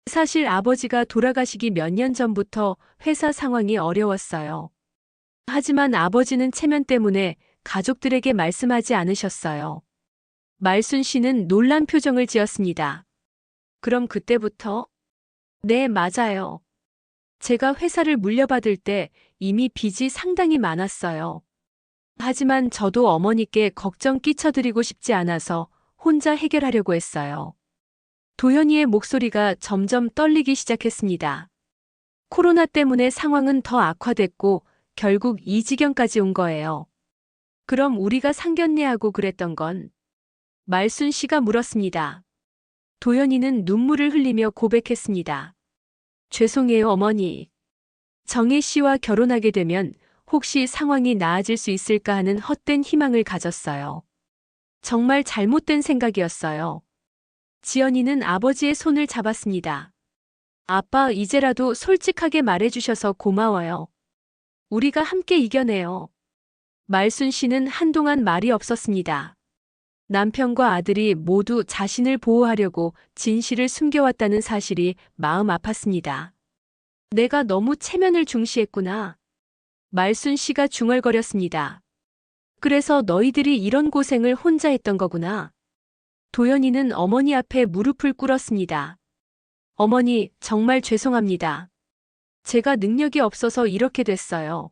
사실 아버지가 돌아가시기 몇 년 전부터 회사 상황이 어려웠어요. 하지만 아버지는 체면 때문에 가족들에게 말씀하지 않으셨어요. 말순 씨는 놀란 표정을 지었습니다. 그럼 그때부터? 네, 맞아요. 제가 회사를 물려받을 때 이미 빚이 상당히 많았어요. 하지만 저도 어머니께 걱정 끼쳐드리고 싶지 않아서 혼자 해결하려고 했어요. 도연이의 목소리가 점점 떨리기 시작했습니다. 코로나 때문에 상황은 더 악화됐고 결국 이 지경까지 온 거예요. 그럼 우리가 상견례하고 그랬던 건? 말순 씨가 물었습니다. 도연이는 눈물을 흘리며 고백했습니다. 죄송해요, 어머니. 정혜 씨와 결혼하게 되면 혹시 상황이 나아질 수 있을까 하는 헛된 희망을 가졌어요. 정말 잘못된 생각이었어요. 지연이는 아버지의 손을 잡았습니다. 아빠, 이제라도 솔직하게 말해주셔서 고마워요. 우리가 함께 이겨내요. 말순 씨는 한동안 말이 없었습니다. 남편과 아들이 모두 자신을 보호하려고 진실을 숨겨왔다는 사실이 마음 아팠습니다. 내가 너무 체면을 중시했구나. 말순 씨가 중얼거렸습니다. 그래서 너희들이 이런 고생을 혼자 했던 거구나. 도연이는 어머니 앞에 무릎을 꿇었습니다. 어머니, 정말 죄송합니다. 제가 능력이 없어서 이렇게 됐어요.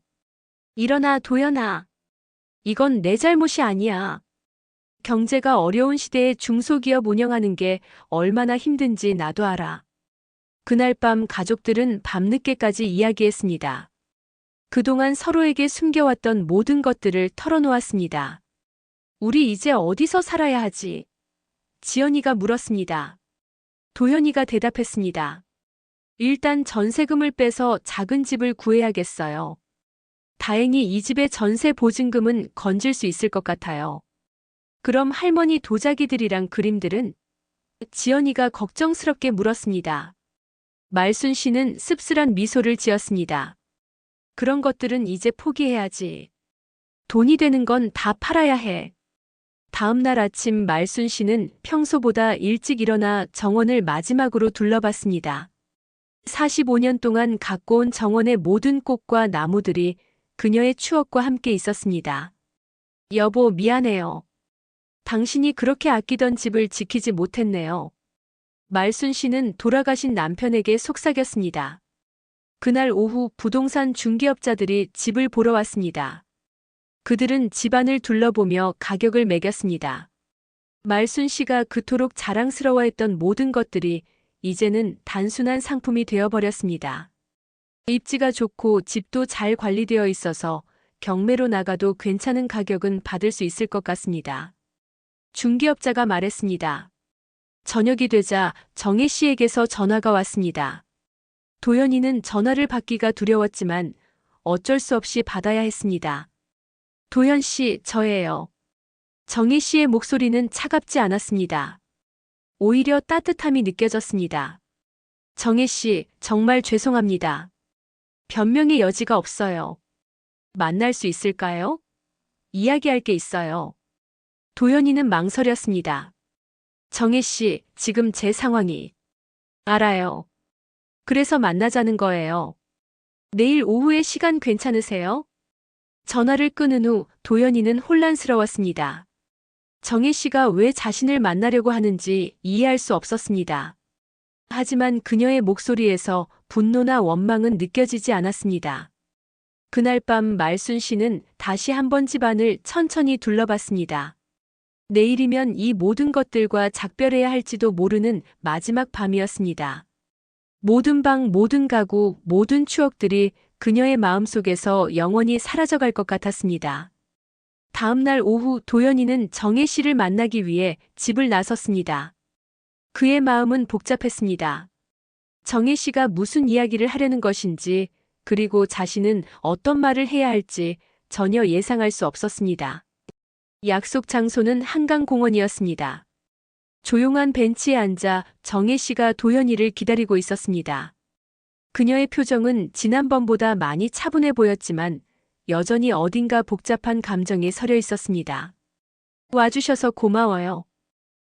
일어나, 도연아. 이건 내 잘못이 아니야. 경제가 어려운 시대에 중소기업 운영하는 게 얼마나 힘든지 나도 알아. 그날 밤 가족들은 밤늦게까지 이야기했습니다. 그동안 서로에게 숨겨왔던 모든 것들을 털어놓았습니다. 우리 이제 어디서 살아야 하지? 지연이가 물었습니다. 도연이가 대답했습니다. 일단 전세금을 빼서 작은 집을 구해야겠어요. 다행히 이 집의 전세 보증금은 건질 수 있을 것 같아요. 그럼 할머니 도자기들이랑 그림들은? 지연이가 걱정스럽게 물었습니다. 말순 씨는 씁쓸한 미소를 지었습니다. 그런 것들은 이제 포기해야지. 돈이 되는 건 다 팔아야 해. 다음 날 아침 말순 씨는 평소보다 일찍 일어나 정원을 마지막으로 둘러봤습니다. 45년 동안 갖고 온 정원의 모든 꽃과 나무들이 그녀의 추억과 함께 있었습니다. 여보, 미안해요. 당신이 그렇게 아끼던 집을 지키지 못했네요. 말순 씨는 돌아가신 남편에게 속삭였습니다. 그날 오후 부동산 중개업자들이 집을 보러 왔습니다. 그들은 집안을 둘러보며 가격을 매겼습니다. 말순 씨가 그토록 자랑스러워했던 모든 것들이 이제는 단순한 상품이 되어버렸습니다. 입지가 좋고 집도 잘 관리되어 있어서 경매로 나가도 괜찮은 가격은 받을 수 있을 것 같습니다. 중개업자가 말했습니다. 저녁이 되자 정혜 씨에게서 전화가 왔습니다. 도연이는 전화를 받기가 두려웠지만 어쩔 수 없이 받아야 했습니다. 도연 씨, 저예요. 정혜 씨의 목소리는 차갑지 않았습니다. 오히려 따뜻함이 느껴졌습니다. 정혜 씨, 정말 죄송합니다. 변명의 여지가 없어요. 만날 수 있을까요? 이야기할 게 있어요. 도연이는 망설였습니다. 정혜 씨, 지금 제 상황이. 알아요. 그래서 만나자는 거예요. 내일 오후에 시간 괜찮으세요? 전화를 끊은 후 도연이는 혼란스러웠습니다. 정혜 씨가 왜 자신을 만나려고 하는지 이해할 수 없었습니다. 하지만 그녀의 목소리에서 분노나 원망은 느껴지지 않았습니다. 그날 밤 말순 씨는 다시 한번 집안을 천천히 둘러봤습니다. 내일이면 이 모든 것들과 작별해야 할지도 모르는 마지막 밤이었습니다. 모든 방, 모든 가구, 모든 추억들이 그녀의 마음속에서 영원히 사라져갈 것 같았습니다. 다음 날 오후 도연이는 정혜 씨를 만나기 위해 집을 나섰습니다. 그의 마음은 복잡했습니다. 정혜 씨가 무슨 이야기를 하려는 것인지, 그리고 자신은 어떤 말을 해야 할지 전혀 예상할 수 없었습니다. 약속 장소는 한강공원이었습니다. 조용한 벤치에 앉아 정혜 씨가 도연이를 기다리고 있었습니다. 그녀의 표정은 지난번보다 많이 차분해 보였지만 여전히 어딘가 복잡한 감정이 서려 있었습니다. 와주셔서 고마워요.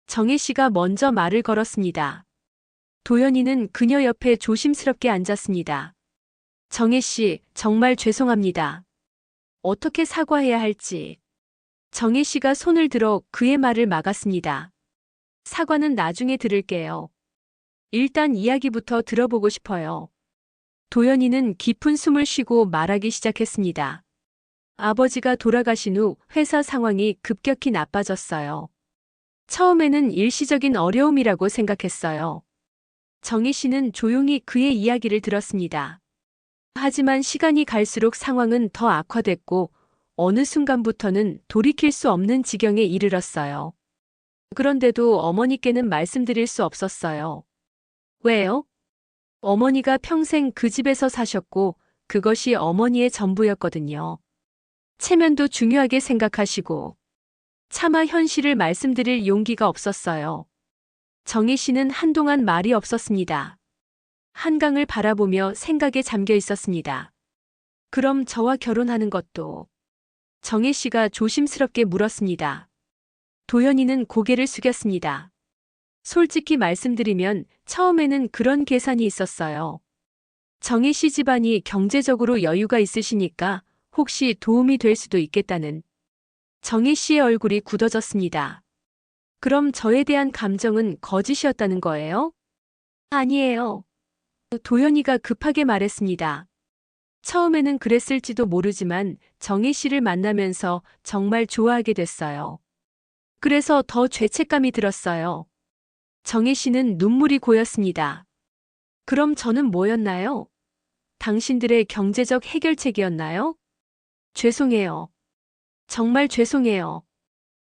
정혜 씨가 먼저 말을 걸었습니다. 도연이는 그녀 옆에 조심스럽게 앉았습니다. 정혜 씨, 정말 죄송합니다. 어떻게 사과해야 할지. 정혜 씨가 손을 들어 그의 말을 막았습니다. 사과는 나중에 들을게요. 일단 이야기부터 들어보고 싶어요. 도연이는 깊은 숨을 쉬고 말하기 시작했습니다. 아버지가 돌아가신 후 회사 상황이 급격히 나빠졌어요. 처음에는 일시적인 어려움이라고 생각했어요. 정희 씨는 조용히 그의 이야기를 들었습니다. 하지만 시간이 갈수록 상황은 더 악화됐고 어느 순간부터는 돌이킬 수 없는 지경에 이르렀어요. 그런데도 어머니께는 말씀드릴 수 없었어요. 왜요? 어머니가 평생 그 집에서 사셨고 그것이 어머니의 전부였거든요. 체면도 중요하게 생각하시고 차마 현실을 말씀드릴 용기가 없었어요. 정희 씨는 한동안 말이 없었습니다. 한강을 바라보며 생각에 잠겨 있었습니다. 그럼 저와 결혼하는 것도? 정희 씨가 조심스럽게 물었습니다. 도연이는 고개를 숙였습니다. 솔직히 말씀드리면 처음에는 그런 계산이 있었어요. 정희 씨 집안이 경제적으로 여유가 있으시니까 혹시 도움이 될 수도 있겠다는. 정희 씨의 얼굴이 굳어졌습니다. 그럼 저에 대한 감정은 거짓이었다는 거예요? 아니에요. 도연이가 급하게 말했습니다. 처음에는 그랬을지도 모르지만 정희 씨를 만나면서 정말 좋아하게 됐어요. 그래서 더 죄책감이 들었어요. 정희 씨는 눈물이 고였습니다. 그럼 저는 뭐였나요? 당신들의 경제적 해결책이었나요? 죄송해요. 정말 죄송해요.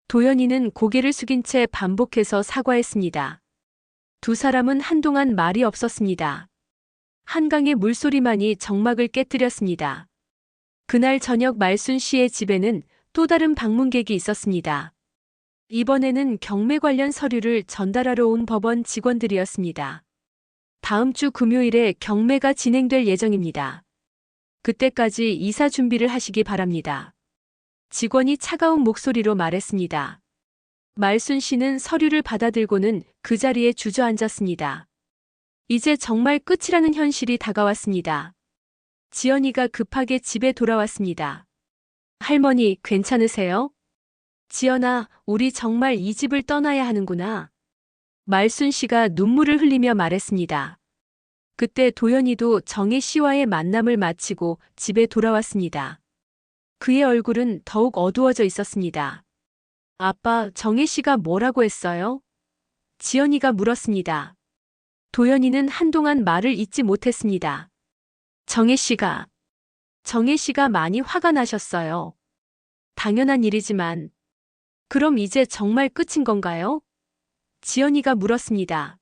도연이는 고개를 숙인 채 반복해서 사과했습니다. 두 사람은 한동안 말이 없었습니다. 한강의 물소리만이 정막을 깨뜨렸습니다. 그날 저녁 말순 씨의 집에는 또 다른 방문객이 있었습니다. 이번에는 경매 관련 서류를 전달하러 온 법원 직원들이었습니다. 다음 주 금요일에 경매가 진행될 예정입니다. 그때까지 이사 준비를 하시기 바랍니다. 직원이 차가운 목소리로 말했습니다. 말순 씨는 서류를 받아들고는 그 자리에 주저앉았습니다. 이제 정말 끝이라는 현실이 다가왔습니다. 지연이가 급하게 집에 돌아왔습니다. 할머니, 괜찮으세요? 지연아, 우리 정말 이 집을 떠나야 하는구나. 말순 씨가 눈물을 흘리며 말했습니다. 그때 도연이도 정혜 씨와의 만남을 마치고 집에 돌아왔습니다. 그의 얼굴은 더욱 어두워져 있었습니다. 아빠, 정혜 씨가 뭐라고 했어요? 지연이가 물었습니다. 도연이는 한동안 말을 잇지 못했습니다. 정혜 씨가 많이 화가 나셨어요. 당연한 일이지만, 그럼 이제 정말 끝인 건가요? 지연이가 물었습니다.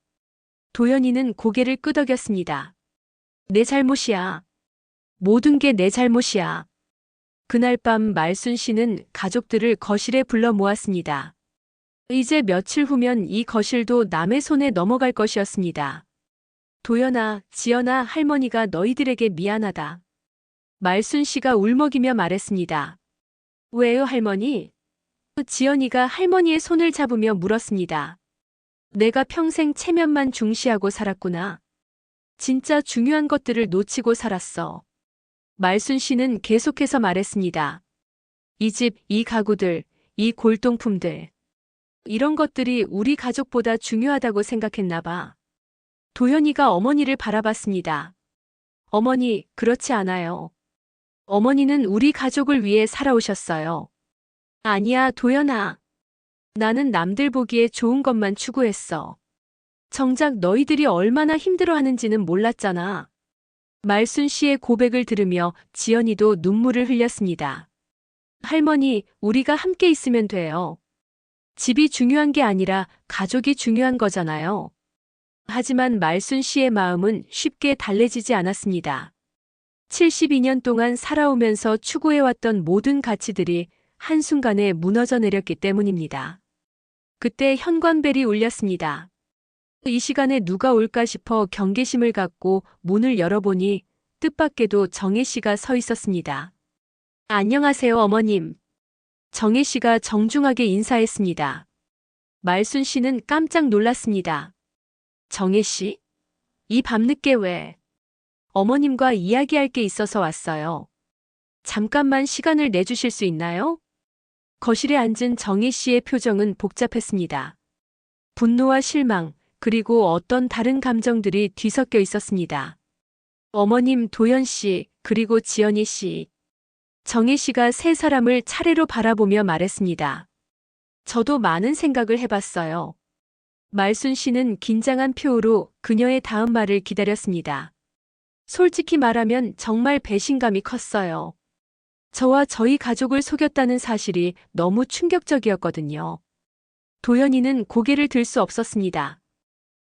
도연이는 고개를 끄덕였습니다. 내 잘못이야. 모든 게 내 잘못이야. 그날 밤 말순 씨는 가족들을 거실에 불러 모았습니다. 이제 며칠 후면 이 거실도 남의 손에 넘어갈 것이었습니다. 도연아, 지연아, 할머니가 너희들에게 미안하다. 말순 씨가 울먹이며 말했습니다. 왜요, 할머니? 지연이가 할머니의 손을 잡으며 물었습니다. 내가 평생 체면만 중시하고 살았구나. 진짜 중요한 것들을 놓치고 살았어. 말순 씨는 계속해서 말했습니다. 이 집, 이 가구들, 이 골동품들. 이런 것들이 우리 가족보다 중요하다고 생각했나 봐. 도연이가 어머니를 바라봤습니다. 어머니, 그렇지 않아요. 어머니는 우리 가족을 위해 살아오셨어요. 아니야, 도연아. 나는 남들 보기에 좋은 것만 추구했어. 정작 너희들이 얼마나 힘들어하는지는 몰랐잖아. 말순 씨의 고백을 들으며 지연이도 눈물을 흘렸습니다. 할머니, 우리가 함께 있으면 돼요. 집이 중요한 게 아니라 가족이 중요한 거잖아요. 하지만 말순 씨의 마음은 쉽게 달래지지 않았습니다. 72년 동안 살아오면서 추구해왔던 모든 가치들이 한순간에 무너져 내렸기 때문입니다. 그때 현관벨이 울렸습니다. 이 시간에 누가 올까 싶어 경계심을 갖고 문을 열어보니 뜻밖에도 정혜 씨가 서 있었습니다. 안녕하세요, 어머님. 정혜 씨가 정중하게 인사했습니다. 말순 씨는 깜짝 놀랐습니다. 정혜 씨? 이 밤늦게 왜? 어머님과 이야기할 게 있어서 왔어요. 잠깐만 시간을 내주실 수 있나요? 거실에 앉은 정혜 씨의 표정은 복잡했습니다. 분노와 실망, 그리고 어떤 다른 감정들이 뒤섞여 있었습니다. 어머님 도연 씨, 그리고 지연이 씨. 정혜 씨가 세 사람을 차례로 바라보며 말했습니다. 저도 많은 생각을 해봤어요. 말순 씨는 긴장한 표호로 그녀의 다음 말을 기다렸습니다. 솔직히 말하면 정말 배신감이 컸어요. 저와 저희 가족을 속였다는 사실이 너무 충격적이었거든요. 도연이는 고개를 들 수 없었습니다.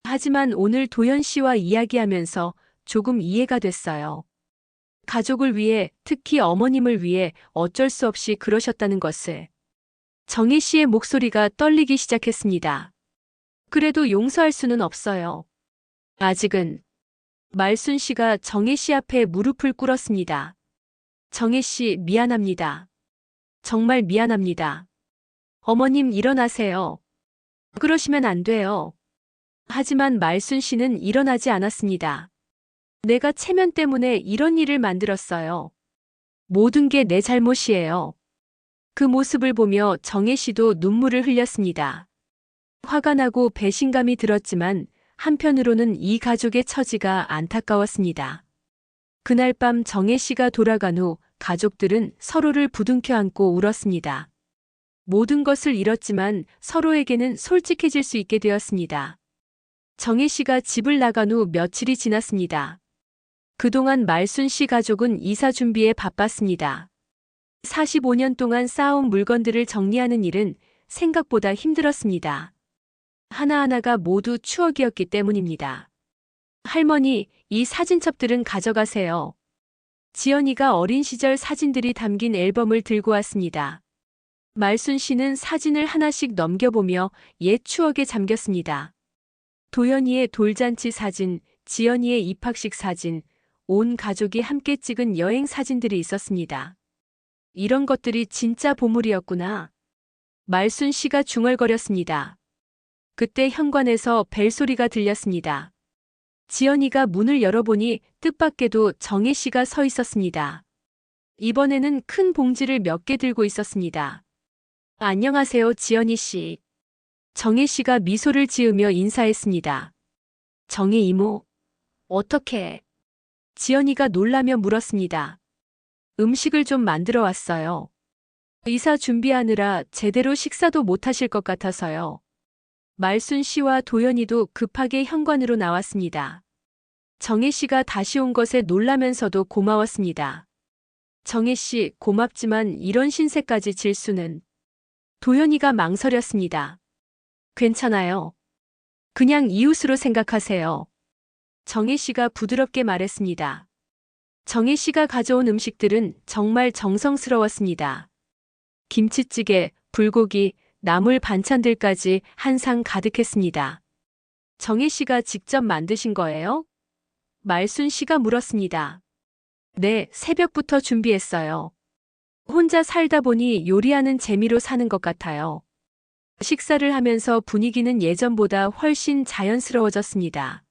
하지만 오늘 도연 씨와 이야기하면서 조금 이해가 됐어요. 가족을 위해, 특히 어머님을 위해 어쩔 수 없이 그러셨다는 것을. 정혜 씨의 목소리가 떨리기 시작했습니다. 그래도 용서할 수는 없어요. 아직은. 말순 씨가 정혜 씨 앞에 무릎을 꿇었습니다. 정혜 씨, 미안합니다. 정말 미안합니다. 어머님, 일어나세요. 그러시면 안 돼요. 하지만 말순 씨는 일어나지 않았습니다. 내가 체면 때문에 이런 일을 만들었어요. 모든 게 내 잘못이에요. 그 모습을 보며 정혜 씨도 눈물을 흘렸습니다. 화가 나고 배신감이 들었지만 한편으로는 이 가족의 처지가 안타까웠습니다. 그날 밤 정혜 씨가 돌아간 후 가족들은 서로를 부둥켜 안고 울었습니다. 모든 것을 잃었지만 서로에게는 솔직해질 수 있게 되었습니다. 정혜 씨가 집을 나간 후 며칠이 지났습니다. 그동안 말순 씨 가족은 이사 준비에 바빴습니다. 45년 동안 쌓아온 물건들을 정리하는 일은 생각보다 힘들었습니다. 하나하나가 모두 추억이었기 때문입니다. 할머니, 이 사진첩들은 가져가세요. 지연이가 어린 시절 사진들이 담긴 앨범을 들고 왔습니다. 말순 씨는 사진을 하나씩 넘겨보며 옛 추억에 잠겼습니다. 도연이의 돌잔치 사진, 지연이의 입학식 사진, 온 가족이 함께 찍은 여행 사진들이 있었습니다. 이런 것들이 진짜 보물이었구나. 말순 씨가 중얼거렸습니다. 그때 현관에서 벨소리가 들렸습니다. 지연이가 문을 열어보니 뜻밖에도 정혜 씨가 서 있었습니다. 이번에는 큰 봉지를 몇 개 들고 있었습니다. 안녕하세요, 지연이 씨. 정혜 씨가 미소를 지으며 인사했습니다. 정혜 이모, 어떻게? 지연이가 놀라며 물었습니다. 음식을 좀 만들어 왔어요. 이사 준비하느라 제대로 식사도 못 하실 것 같아서요. 말순 씨와 도연이도 급하게 현관으로 나왔습니다. 정혜 씨가 다시 온 것에 놀라면서도 고마웠습니다. 정혜 씨, 고맙지만 이런 신세까지 질 수는. 도연이가 망설였습니다. 괜찮아요. 그냥 이웃으로 생각하세요. 정혜 씨가 부드럽게 말했습니다. 정혜 씨가 가져온 음식들은 정말 정성스러웠습니다. 김치찌개, 불고기, 나물 반찬들까지 한 상 가득했습니다. 정혜 씨가 직접 만드신 거예요? 말순 씨가 물었습니다. 네, 새벽부터 준비했어요. 혼자 살다 보니 요리하는 재미로 사는 것 같아요. 식사를 하면서 분위기는 예전보다 훨씬 자연스러워졌습니다.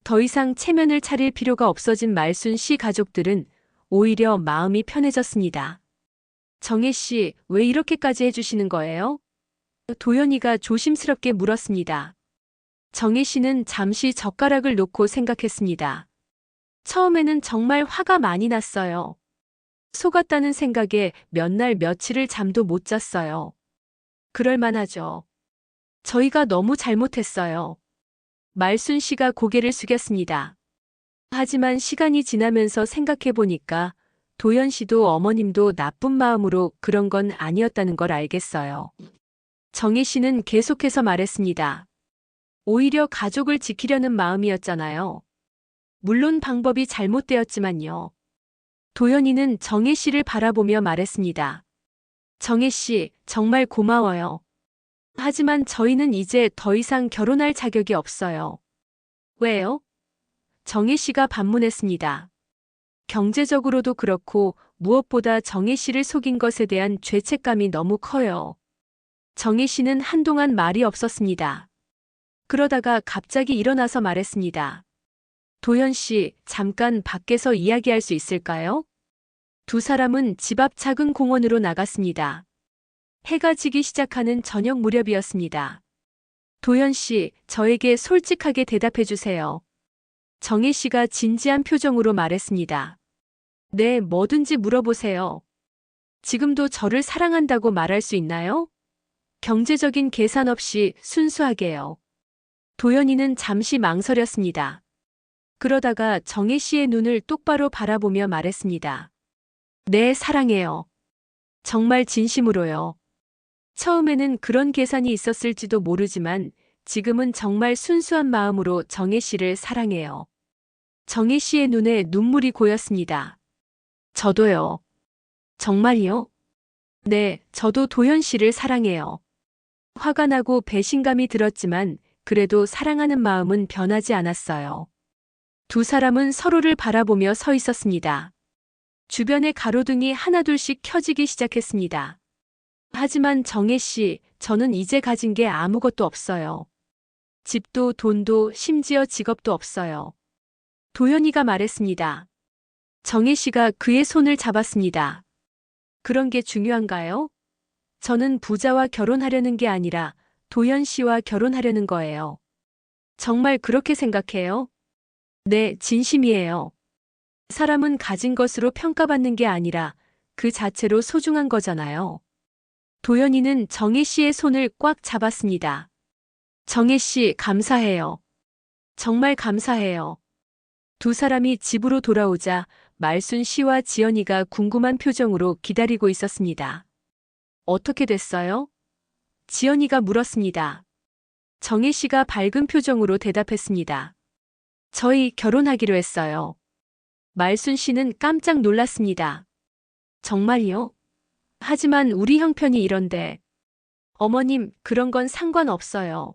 더 이상 체면을 차릴 필요가 없어진 말순 씨 가족들은 오히려 마음이 편해졌습니다. 정혜 씨, 왜 이렇게까지 해주시는 거예요? 도연이가 조심스럽게 물었습니다. 정혜 씨는 잠시 젓가락을 놓고 생각했습니다. 처음에는 정말 화가 많이 났어요. 속았다는 생각에 몇 날 며칠을 잠도 못 잤어요. 그럴만하죠. 저희가 너무 잘못했어요. 말순 씨가 고개를 숙였습니다. 하지만 시간이 지나면서 생각해보니까 도연 씨도 어머님도 나쁜 마음으로 그런 건 아니었다는 걸 알겠어요. 정혜 씨는 계속해서 말했습니다. 오히려 가족을 지키려는 마음이었잖아요. 물론 방법이 잘못되었지만요. 도연이는 정혜 씨를 바라보며 말했습니다. 정혜 씨, 정말 고마워요. 하지만 저희는 이제 더 이상 결혼할 자격이 없어요. 왜요? 정혜 씨가 반문했습니다. 경제적으로도 그렇고 무엇보다 정혜 씨를 속인 것에 대한 죄책감이 너무 커요. 정혜 씨는 한동안 말이 없었습니다. 그러다가 갑자기 일어나서 말했습니다. 도연 씨, 잠깐 밖에서 이야기할 수 있을까요? 두 사람은 집 앞 작은 공원으로 나갔습니다. 해가 지기 시작하는 저녁 무렵이었습니다. 도연 씨, 저에게 솔직하게 대답해 주세요. 정혜 씨가 진지한 표정으로 말했습니다. 네, 뭐든지 물어보세요. 지금도 저를 사랑한다고 말할 수 있나요? 경제적인 계산 없이 순수하게요. 도연이는 잠시 망설였습니다. 그러다가 정혜 씨의 눈을 똑바로 바라보며 말했습니다. 네, 사랑해요. 정말 진심으로요. 처음에는 그런 계산이 있었을지도 모르지만 지금은 정말 순수한 마음으로 정혜 씨를 사랑해요. 정혜 씨의 눈에 눈물이 고였습니다. 저도요. 정말요? 네, 저도 도연 씨를 사랑해요. 화가 나고 배신감이 들었지만 그래도 사랑하는 마음은 변하지 않았어요. 두 사람은 서로를 바라보며 서 있었습니다. 주변의 가로등이 하나둘씩 켜지기 시작했습니다. 하지만 정혜 씨, 저는 이제 가진 게 아무것도 없어요. 집도 돈도 심지어 직업도 없어요. 도연이가 말했습니다. 정혜 씨가 그의 손을 잡았습니다. 그런 게 중요한가요? 저는 부자와 결혼하려는 게 아니라 도연 씨와 결혼하려는 거예요. 정말 그렇게 생각해요? 네, 진심이에요. 사람은 가진 것으로 평가받는 게 아니라 그 자체로 소중한 거잖아요. 도연이는 정혜 씨의 손을 꽉 잡았습니다. 정혜 씨, 감사해요. 정말 감사해요. 두 사람이 집으로 돌아오자 말순 씨와 지연이가 궁금한 표정으로 기다리고 있었습니다. 어떻게 됐어요? 지연이가 물었습니다. 정혜 씨가 밝은 표정으로 대답했습니다. 저희 결혼하기로 했어요. 말순 씨는 깜짝 놀랐습니다. 정말요? 하지만 우리 형편이 이런데. 어머님, 그런 건 상관없어요.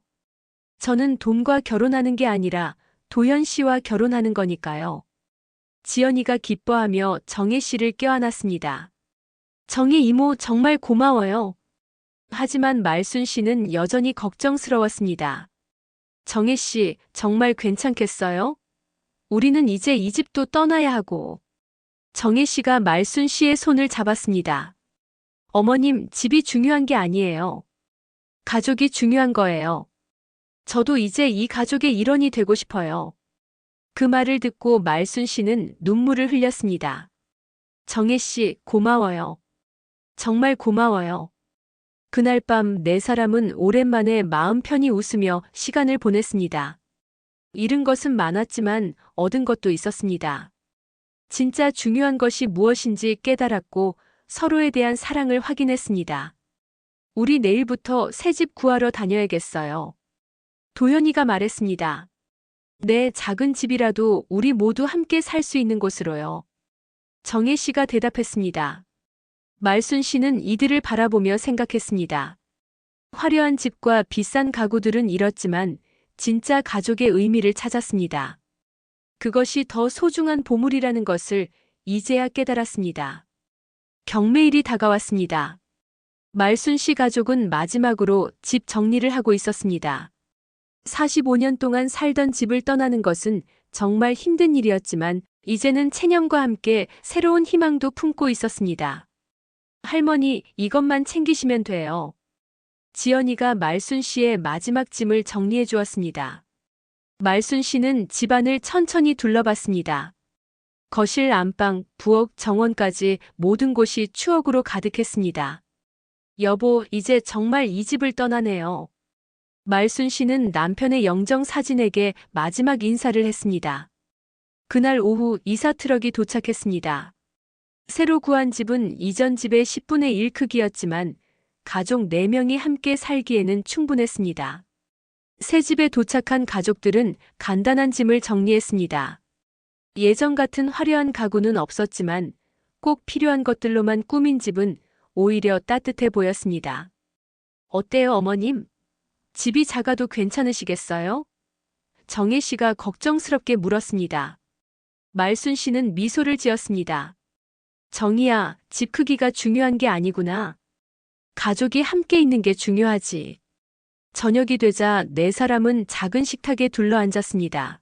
저는 돈과 결혼하는 게 아니라 도연 씨와 결혼하는 거니까요. 지연이가 기뻐하며 정혜 씨를 껴안았습니다. 정혜 이모 정말 고마워요. 하지만 말순 씨는 여전히 걱정스러웠습니다. 정혜 씨, 정말 괜찮겠어요? 우리는 이제 이 집도 떠나야 하고. 정혜 씨가 말순 씨의 손을 잡았습니다. 어머님, 집이 중요한 게 아니에요. 가족이 중요한 거예요. 저도 이제 이 가족의 일원이 되고 싶어요. 그 말을 듣고 말순 씨는 눈물을 흘렸습니다. 정혜 씨, 고마워요. 정말 고마워요. 그날 밤 네 사람은 오랜만에 마음 편히 웃으며 시간을 보냈습니다. 잃은 것은 많았지만 얻은 것도 있었습니다. 진짜 중요한 것이 무엇인지 깨달았고 서로에 대한 사랑을 확인했습니다. 우리 내일부터 새 집 구하러 다녀야겠어요. 도연이가 말했습니다. 네, 작은 집이라도 우리 모두 함께 살 수 있는 곳으로요. 정혜 씨가 대답했습니다. 말순 씨는 이들을 바라보며 생각했습니다. 화려한 집과 비싼 가구들은 잃었지만 진짜 가족의 의미를 찾았습니다. 그것이 더 소중한 보물이라는 것을 이제야 깨달았습니다. 경매일이 다가왔습니다. 말순 씨 가족은 마지막으로 집 정리를 하고 있었습니다. 45년 동안 살던 집을 떠나는 것은 정말 힘든 일이었지만 이제는 체념과 함께 새로운 희망도 품고 있었습니다. 할머니, 이것만 챙기시면 돼요. 지연이가 말순 씨의 마지막 짐을 정리해 주었습니다. 말순 씨는 집안을 천천히 둘러봤습니다. 거실, 안방, 부엌, 정원까지 모든 곳이 추억으로 가득했습니다. 여보, 이제 정말 이 집을 떠나네요. 말순 씨는 남편의 영정 사진에게 마지막 인사를 했습니다. 그날 오후 이사 트럭이 도착했습니다. 새로 구한 집은 이전 집의 10분의 1 크기였지만 가족 4명이 함께 살기에는 충분했습니다. 새 집에 도착한 가족들은 간단한 짐을 정리했습니다. 예전 같은 화려한 가구는 없었지만 꼭 필요한 것들로만 꾸민 집은 오히려 따뜻해 보였습니다. 어때요, 어머님? 집이 작아도 괜찮으시겠어요? 정혜 씨가 걱정스럽게 물었습니다. 말순 씨는 미소를 지었습니다. 정희야, 집 크기가 중요한 게 아니구나. 가족이 함께 있는 게 중요하지. 저녁이 되자 네 사람은 작은 식탁에 둘러앉았습니다.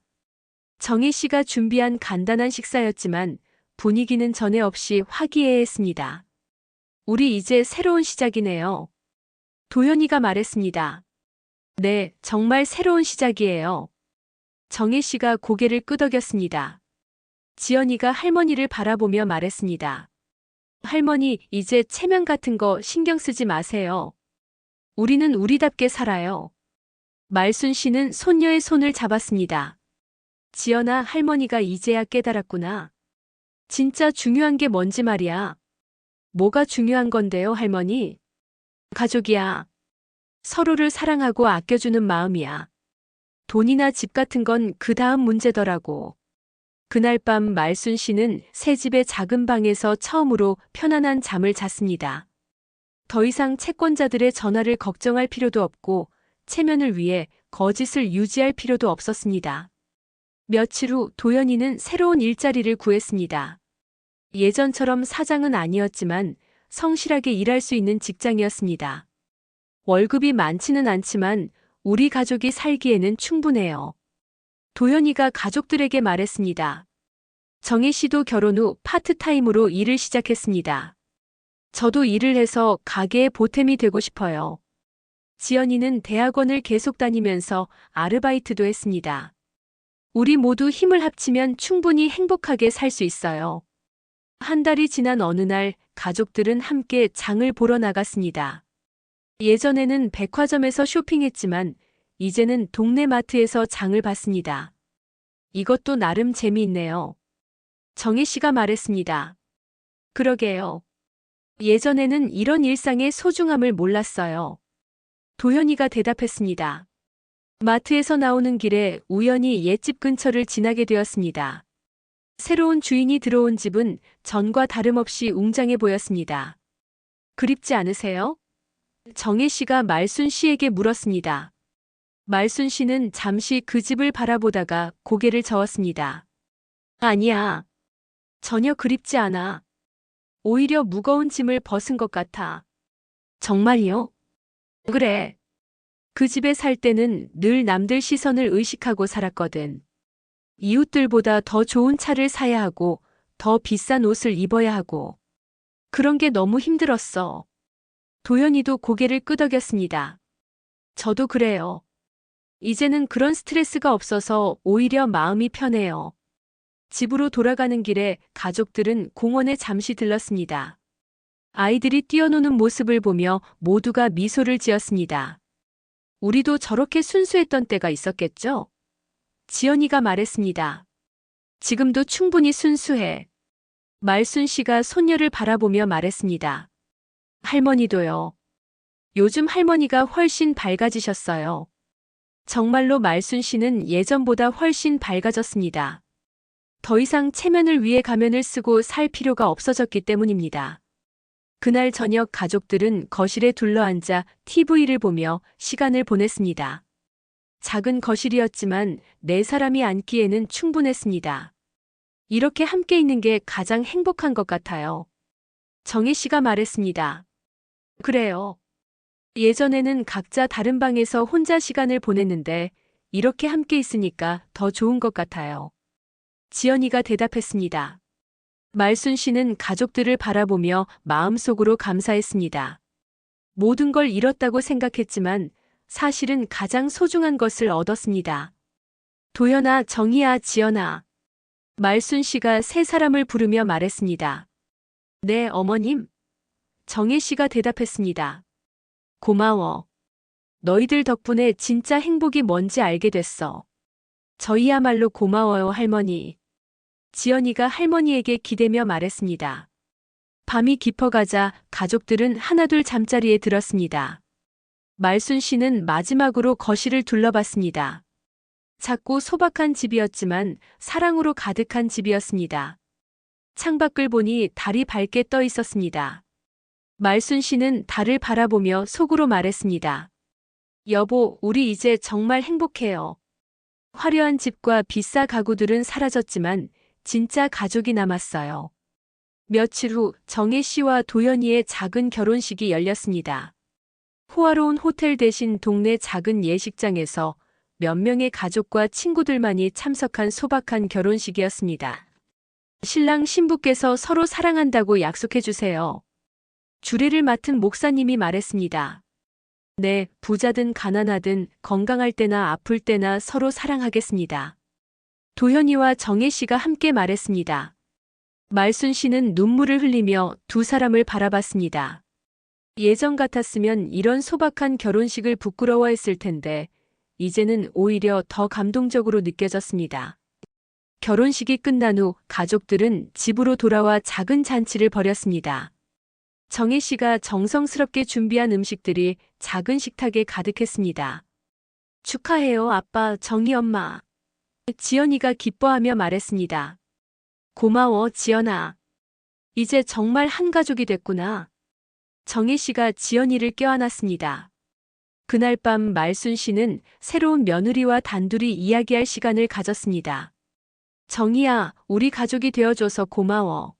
정혜 씨가 준비한 간단한 식사였지만 분위기는 전에 없이 화기애애했습니다. 우리 이제 새로운 시작이네요. 도연이가 말했습니다. 네, 정말 새로운 시작이에요. 정혜 씨가 고개를 끄덕였습니다. 지연이가 할머니를 바라보며 말했습니다. 할머니, 이제 체면 같은 거 신경 쓰지 마세요. 우리는 우리답게 살아요. 말순 씨는 손녀의 손을 잡았습니다. 지연아, 할머니가 이제야 깨달았구나. 진짜 중요한 게 뭔지 말이야. 뭐가 중요한 건데요, 할머니? 가족이야. 서로를 사랑하고 아껴주는 마음이야. 돈이나 집 같은 건 그 다음 문제더라고. 그날 밤 말순 씨는 새 집의 작은 방에서 처음으로 편안한 잠을 잤습니다. 더 이상 채권자들의 전화를 걱정할 필요도 없고 체면을 위해 거짓을 유지할 필요도 없었습니다. 며칠 후 도연이는 새로운 일자리를 구했습니다. 예전처럼 사장은 아니었지만 성실하게 일할 수 있는 직장이었습니다. 월급이 많지는 않지만 우리 가족이 살기에는 충분해요. 도연이가 가족들에게 말했습니다. 정혜 씨도 결혼 후 파트타임으로 일을 시작했습니다. 저도 일을 해서 가게의 보탬이 되고 싶어요. 지연이는 대학원을 계속 다니면서 아르바이트도 했습니다. 우리 모두 힘을 합치면 충분히 행복하게 살 수 있어요. 한 달이 지난 어느 날 가족들은 함께 장을 보러 나갔습니다. 예전에는 백화점에서 쇼핑했지만 이제는 동네 마트에서 장을 봤습니다. 이것도 나름 재미있네요. 정혜 씨가 말했습니다. 그러게요. 예전에는 이런 일상의 소중함을 몰랐어요. 도연이가 대답했습니다. 마트에서 나오는 길에 우연히 옛집 근처를 지나게 되었습니다. 새로운 주인이 들어온 집은 전과 다름없이 웅장해 보였습니다. 그립지 않으세요? 정혜 씨가 말순 씨에게 물었습니다. 말순 씨는 잠시 그 집을 바라보다가 고개를 저었습니다. 아니야. 전혀 그립지 않아. 오히려 무거운 짐을 벗은 것 같아. 정말이요? 그래. 그 집에 살 때는 늘 남들 시선을 의식하고 살았거든. 이웃들보다 더 좋은 차를 사야 하고 더 비싼 옷을 입어야 하고 그런 게 너무 힘들었어. 도연이도 고개를 끄덕였습니다. 저도 그래요. 이제는 그런 스트레스가 없어서 오히려 마음이 편해요. 집으로 돌아가는 길에 가족들은 공원에 잠시 들렀습니다. 아이들이 뛰어노는 모습을 보며 모두가 미소를 지었습니다. 우리도 저렇게 순수했던 때가 있었겠죠? 지연이가 말했습니다. 지금도 충분히 순수해. 말순 씨가 손녀를 바라보며 말했습니다. 할머니도요. 요즘 할머니가 훨씬 밝아지셨어요. 정말로 말순 씨는 예전보다 훨씬 밝아졌습니다. 더 이상 체면을 위해 가면을 쓰고 살 필요가 없어졌기 때문입니다. 그날 저녁 가족들은 거실에 둘러앉아 TV를 보며 시간을 보냈습니다. 작은 거실이었지만 네 사람이 앉기에는 충분했습니다. 이렇게 함께 있는 게 가장 행복한 것 같아요. 정혜 씨가 말했습니다. 그래요. 예전에는 각자 다른 방에서 혼자 시간을 보냈는데 이렇게 함께 있으니까 더 좋은 것 같아요. 지연이가 대답했습니다. 말순 씨는 가족들을 바라보며 마음속으로 감사했습니다. 모든 걸 잃었다고 생각했지만 사실은 가장 소중한 것을 얻었습니다. 도연아, 정희야, 지연아. 말순 씨가 세 사람을 부르며 말했습니다. 네, 어머님. 정혜 씨가 대답했습니다. 고마워. 너희들 덕분에 진짜 행복이 뭔지 알게 됐어. 저희야말로 고마워요, 할머니. 지연이가 할머니에게 기대며 말했습니다. 밤이 깊어가자 가족들은 하나둘 잠자리에 들었습니다. 말순 씨는 마지막으로 거실을 둘러봤습니다. 작고 소박한 집이었지만 사랑으로 가득한 집이었습니다. 창밖을 보니 달이 밝게 떠 있었습니다. 말순 씨는 달을 바라보며 속으로 말했습니다. 여보, 우리 이제 정말 행복해요. 화려한 집과 비싸 가구들은 사라졌지만 진짜 가족이 남았어요. 며칠 후 정혜 씨와 도연이의 작은 결혼식이 열렸습니다. 호화로운 호텔 대신 동네 작은 예식장에서 몇 명의 가족과 친구들만이 참석한 소박한 결혼식이었습니다. 신랑 신부께서 서로 사랑한다고 약속해 주세요. 주례를 맡은 목사님이 말했습니다. 네, 부자든 가난하든 건강할 때나 아플 때나 서로 사랑하겠습니다. 도현이와 정혜 씨가 함께 말했습니다. 말순 씨는 눈물을 흘리며 두 사람을 바라봤습니다. 예전 같았으면 이런 소박한 결혼식을 부끄러워했을 텐데 이제는 오히려 더 감동적으로 느껴졌습니다. 결혼식이 끝난 후 가족들은 집으로 돌아와 작은 잔치를 벌였습니다. 정혜 씨가 정성스럽게 준비한 음식들이 작은 식탁에 가득했습니다. 축하해요, 아빠, 정희 엄마. 지연이가 기뻐하며 말했습니다. 고마워, 지연아. 이제 정말 한 가족이 됐구나. 정혜 씨가 지연이를 껴안았습니다. 그날 밤 말순 씨는 새로운 며느리와 단둘이 이야기할 시간을 가졌습니다. 정희야, 우리 가족이 되어줘서 고마워.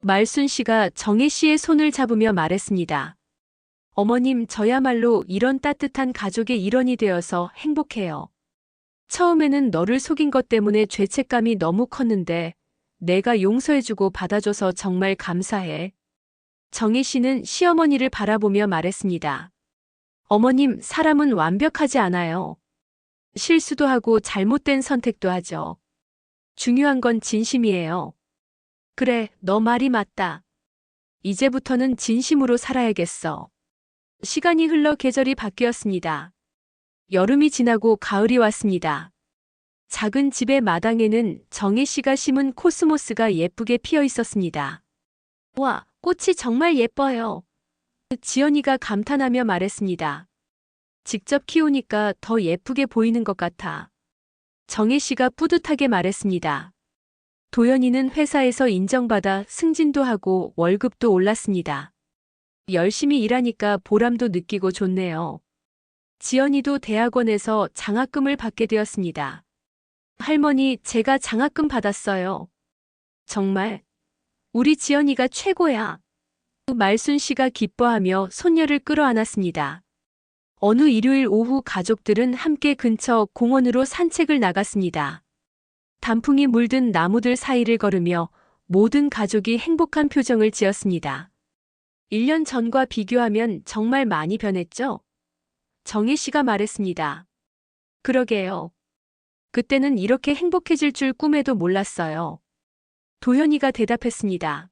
말순 씨가 정혜 씨의 손을 잡으며 말했습니다. 어머님, 저야말로 이런 따뜻한 가족의 일원이 되어서 행복해요. 처음에는 너를 속인 것 때문에 죄책감이 너무 컸는데 내가 용서해주고 받아줘서 정말 감사해. 정혜 씨는 시어머니를 바라보며 말했습니다. 어머님, 사람은 완벽하지 않아요. 실수도 하고 잘못된 선택도 하죠. 중요한 건 진심이에요. 그래, 너 말이 맞다. 이제부터는 진심으로 살아야겠어. 시간이 흘러 계절이 바뀌었습니다. 여름이 지나고 가을이 왔습니다. 작은 집의 마당에는 정혜 씨가 심은 코스모스가 예쁘게 피어 있었습니다. 와, 꽃이 정말 예뻐요. 지연이가 감탄하며 말했습니다. 직접 키우니까 더 예쁘게 보이는 것 같아. 정혜 씨가 뿌듯하게 말했습니다. 도연이는 회사에서 인정받아 승진도 하고 월급도 올랐습니다. 열심히 일하니까 보람도 느끼고 좋네요. 지연이도 대학원에서 장학금을 받게 되었습니다. 할머니, 제가 장학금 받았어요. 정말? 우리 지연이가 최고야. 말순 씨가 기뻐하며 손녀를 끌어안았습니다. 어느 일요일 오후 가족들은 함께 근처 공원으로 산책을 나갔습니다. 단풍이 물든 나무들 사이를 걸으며 모든 가족이 행복한 표정을 지었습니다. 1년 전과 비교하면 정말 많이 변했죠? 정희 씨가 말했습니다. 그러게요. 그때는 이렇게 행복해질 줄 꿈에도 몰랐어요. 도현이가 대답했습니다.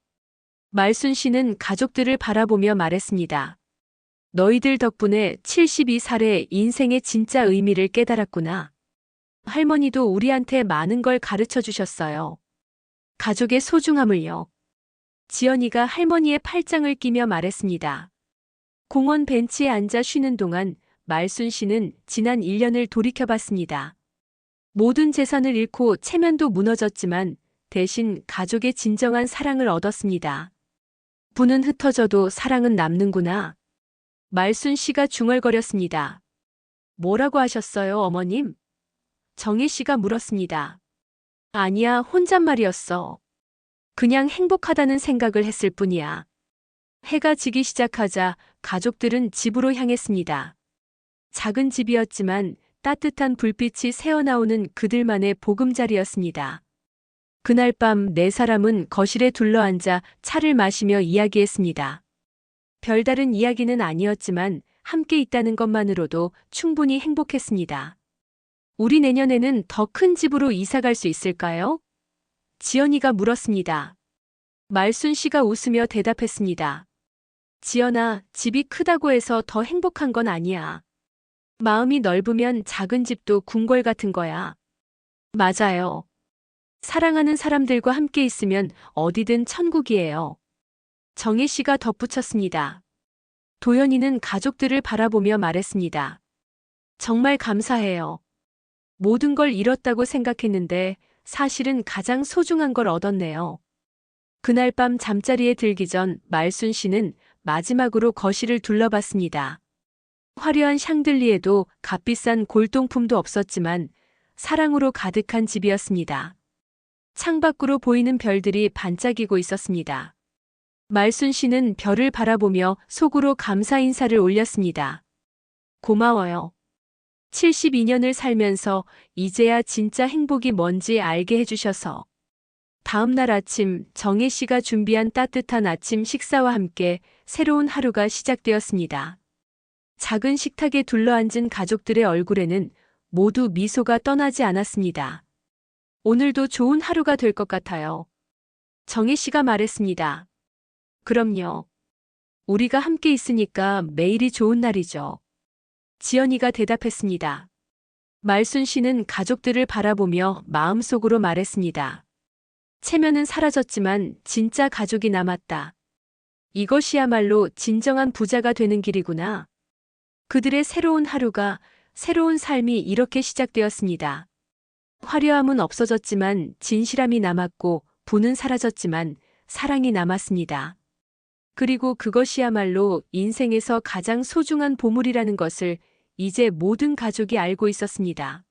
말순 씨는 가족들을 바라보며 말했습니다. 너희들 덕분에 72살의 인생의 진짜 의미를 깨달았구나. 할머니도 우리한테 많은 걸 가르쳐 주셨어요. 가족의 소중함을요. 지연이가 할머니의 팔짱을 끼며 말했습니다. 공원 벤치에 앉아 쉬는 동안 말순 씨는 지난 1년을 돌이켜봤습니다. 모든 재산을 잃고 체면도 무너졌지만 대신 가족의 진정한 사랑을 얻었습니다. 부는 흩어져도 사랑은 남는구나. 말순 씨가 중얼거렸습니다. 뭐라고 하셨어요, 어머님? 정희 씨가 물었습니다. 아니야, 혼잣말이었어. 그냥 행복하다는 생각을 했을 뿐이야. 해가 지기 시작하자 가족들은 집으로 향했습니다. 작은 집이었지만 따뜻한 불빛이 새어나오는 그들만의 보금자리였습니다. 그날 밤 네 사람은 거실에 둘러앉아 차를 마시며 이야기했습니다. 별다른 이야기는 아니었지만 함께 있다는 것만으로도 충분히 행복했습니다. 우리 내년에는 더 큰 집으로 이사 갈 수 있을까요? 지연이가 물었습니다. 말순 씨가 웃으며 대답했습니다. 지연아, 집이 크다고 해서 더 행복한 건 아니야. 마음이 넓으면 작은 집도 궁궐 같은 거야. 맞아요. 사랑하는 사람들과 함께 있으면 어디든 천국이에요. 정희 씨가 덧붙였습니다. 도연이는 가족들을 바라보며 말했습니다. 정말 감사해요. 모든 걸 잃었다고 생각했는데 사실은 가장 소중한 걸 얻었네요. 그날 밤 잠자리에 들기 전 말순 씨는 마지막으로 거실을 둘러봤습니다. 화려한 샹들리에도 값비싼 골동품도 없었지만 사랑으로 가득한 집이었습니다. 창밖으로 보이는 별들이 반짝이고 있었습니다. 말순 씨는 별을 바라보며 속으로 감사 인사를 올렸습니다. 고마워요. 72년을 살면서 이제야 진짜 행복이 뭔지 알게 해주셔서. 다음 날 아침 정혜 씨가 준비한 따뜻한 아침 식사와 함께 새로운 하루가 시작되었습니다. 작은 식탁에 둘러앉은 가족들의 얼굴에는 모두 미소가 떠나지 않았습니다. 오늘도 좋은 하루가 될 것 같아요. 정혜 씨가 말했습니다. 그럼요. 우리가 함께 있으니까 매일이 좋은 날이죠. 지연이가 대답했습니다. 말순 씨는 가족들을 바라보며 마음속으로 말했습니다. 체면은 사라졌지만 진짜 가족이 남았다. 이것이야말로 진정한 부자가 되는 길이구나. 그들의 새로운 하루가, 새로운 삶이 이렇게 시작되었습니다. 화려함은 없어졌지만 진실함이 남았고 부는 사라졌지만 사랑이 남았습니다. 그리고 그것이야말로 인생에서 가장 소중한 보물이라는 것을 이제 모든 가족이 알고 있었습니다.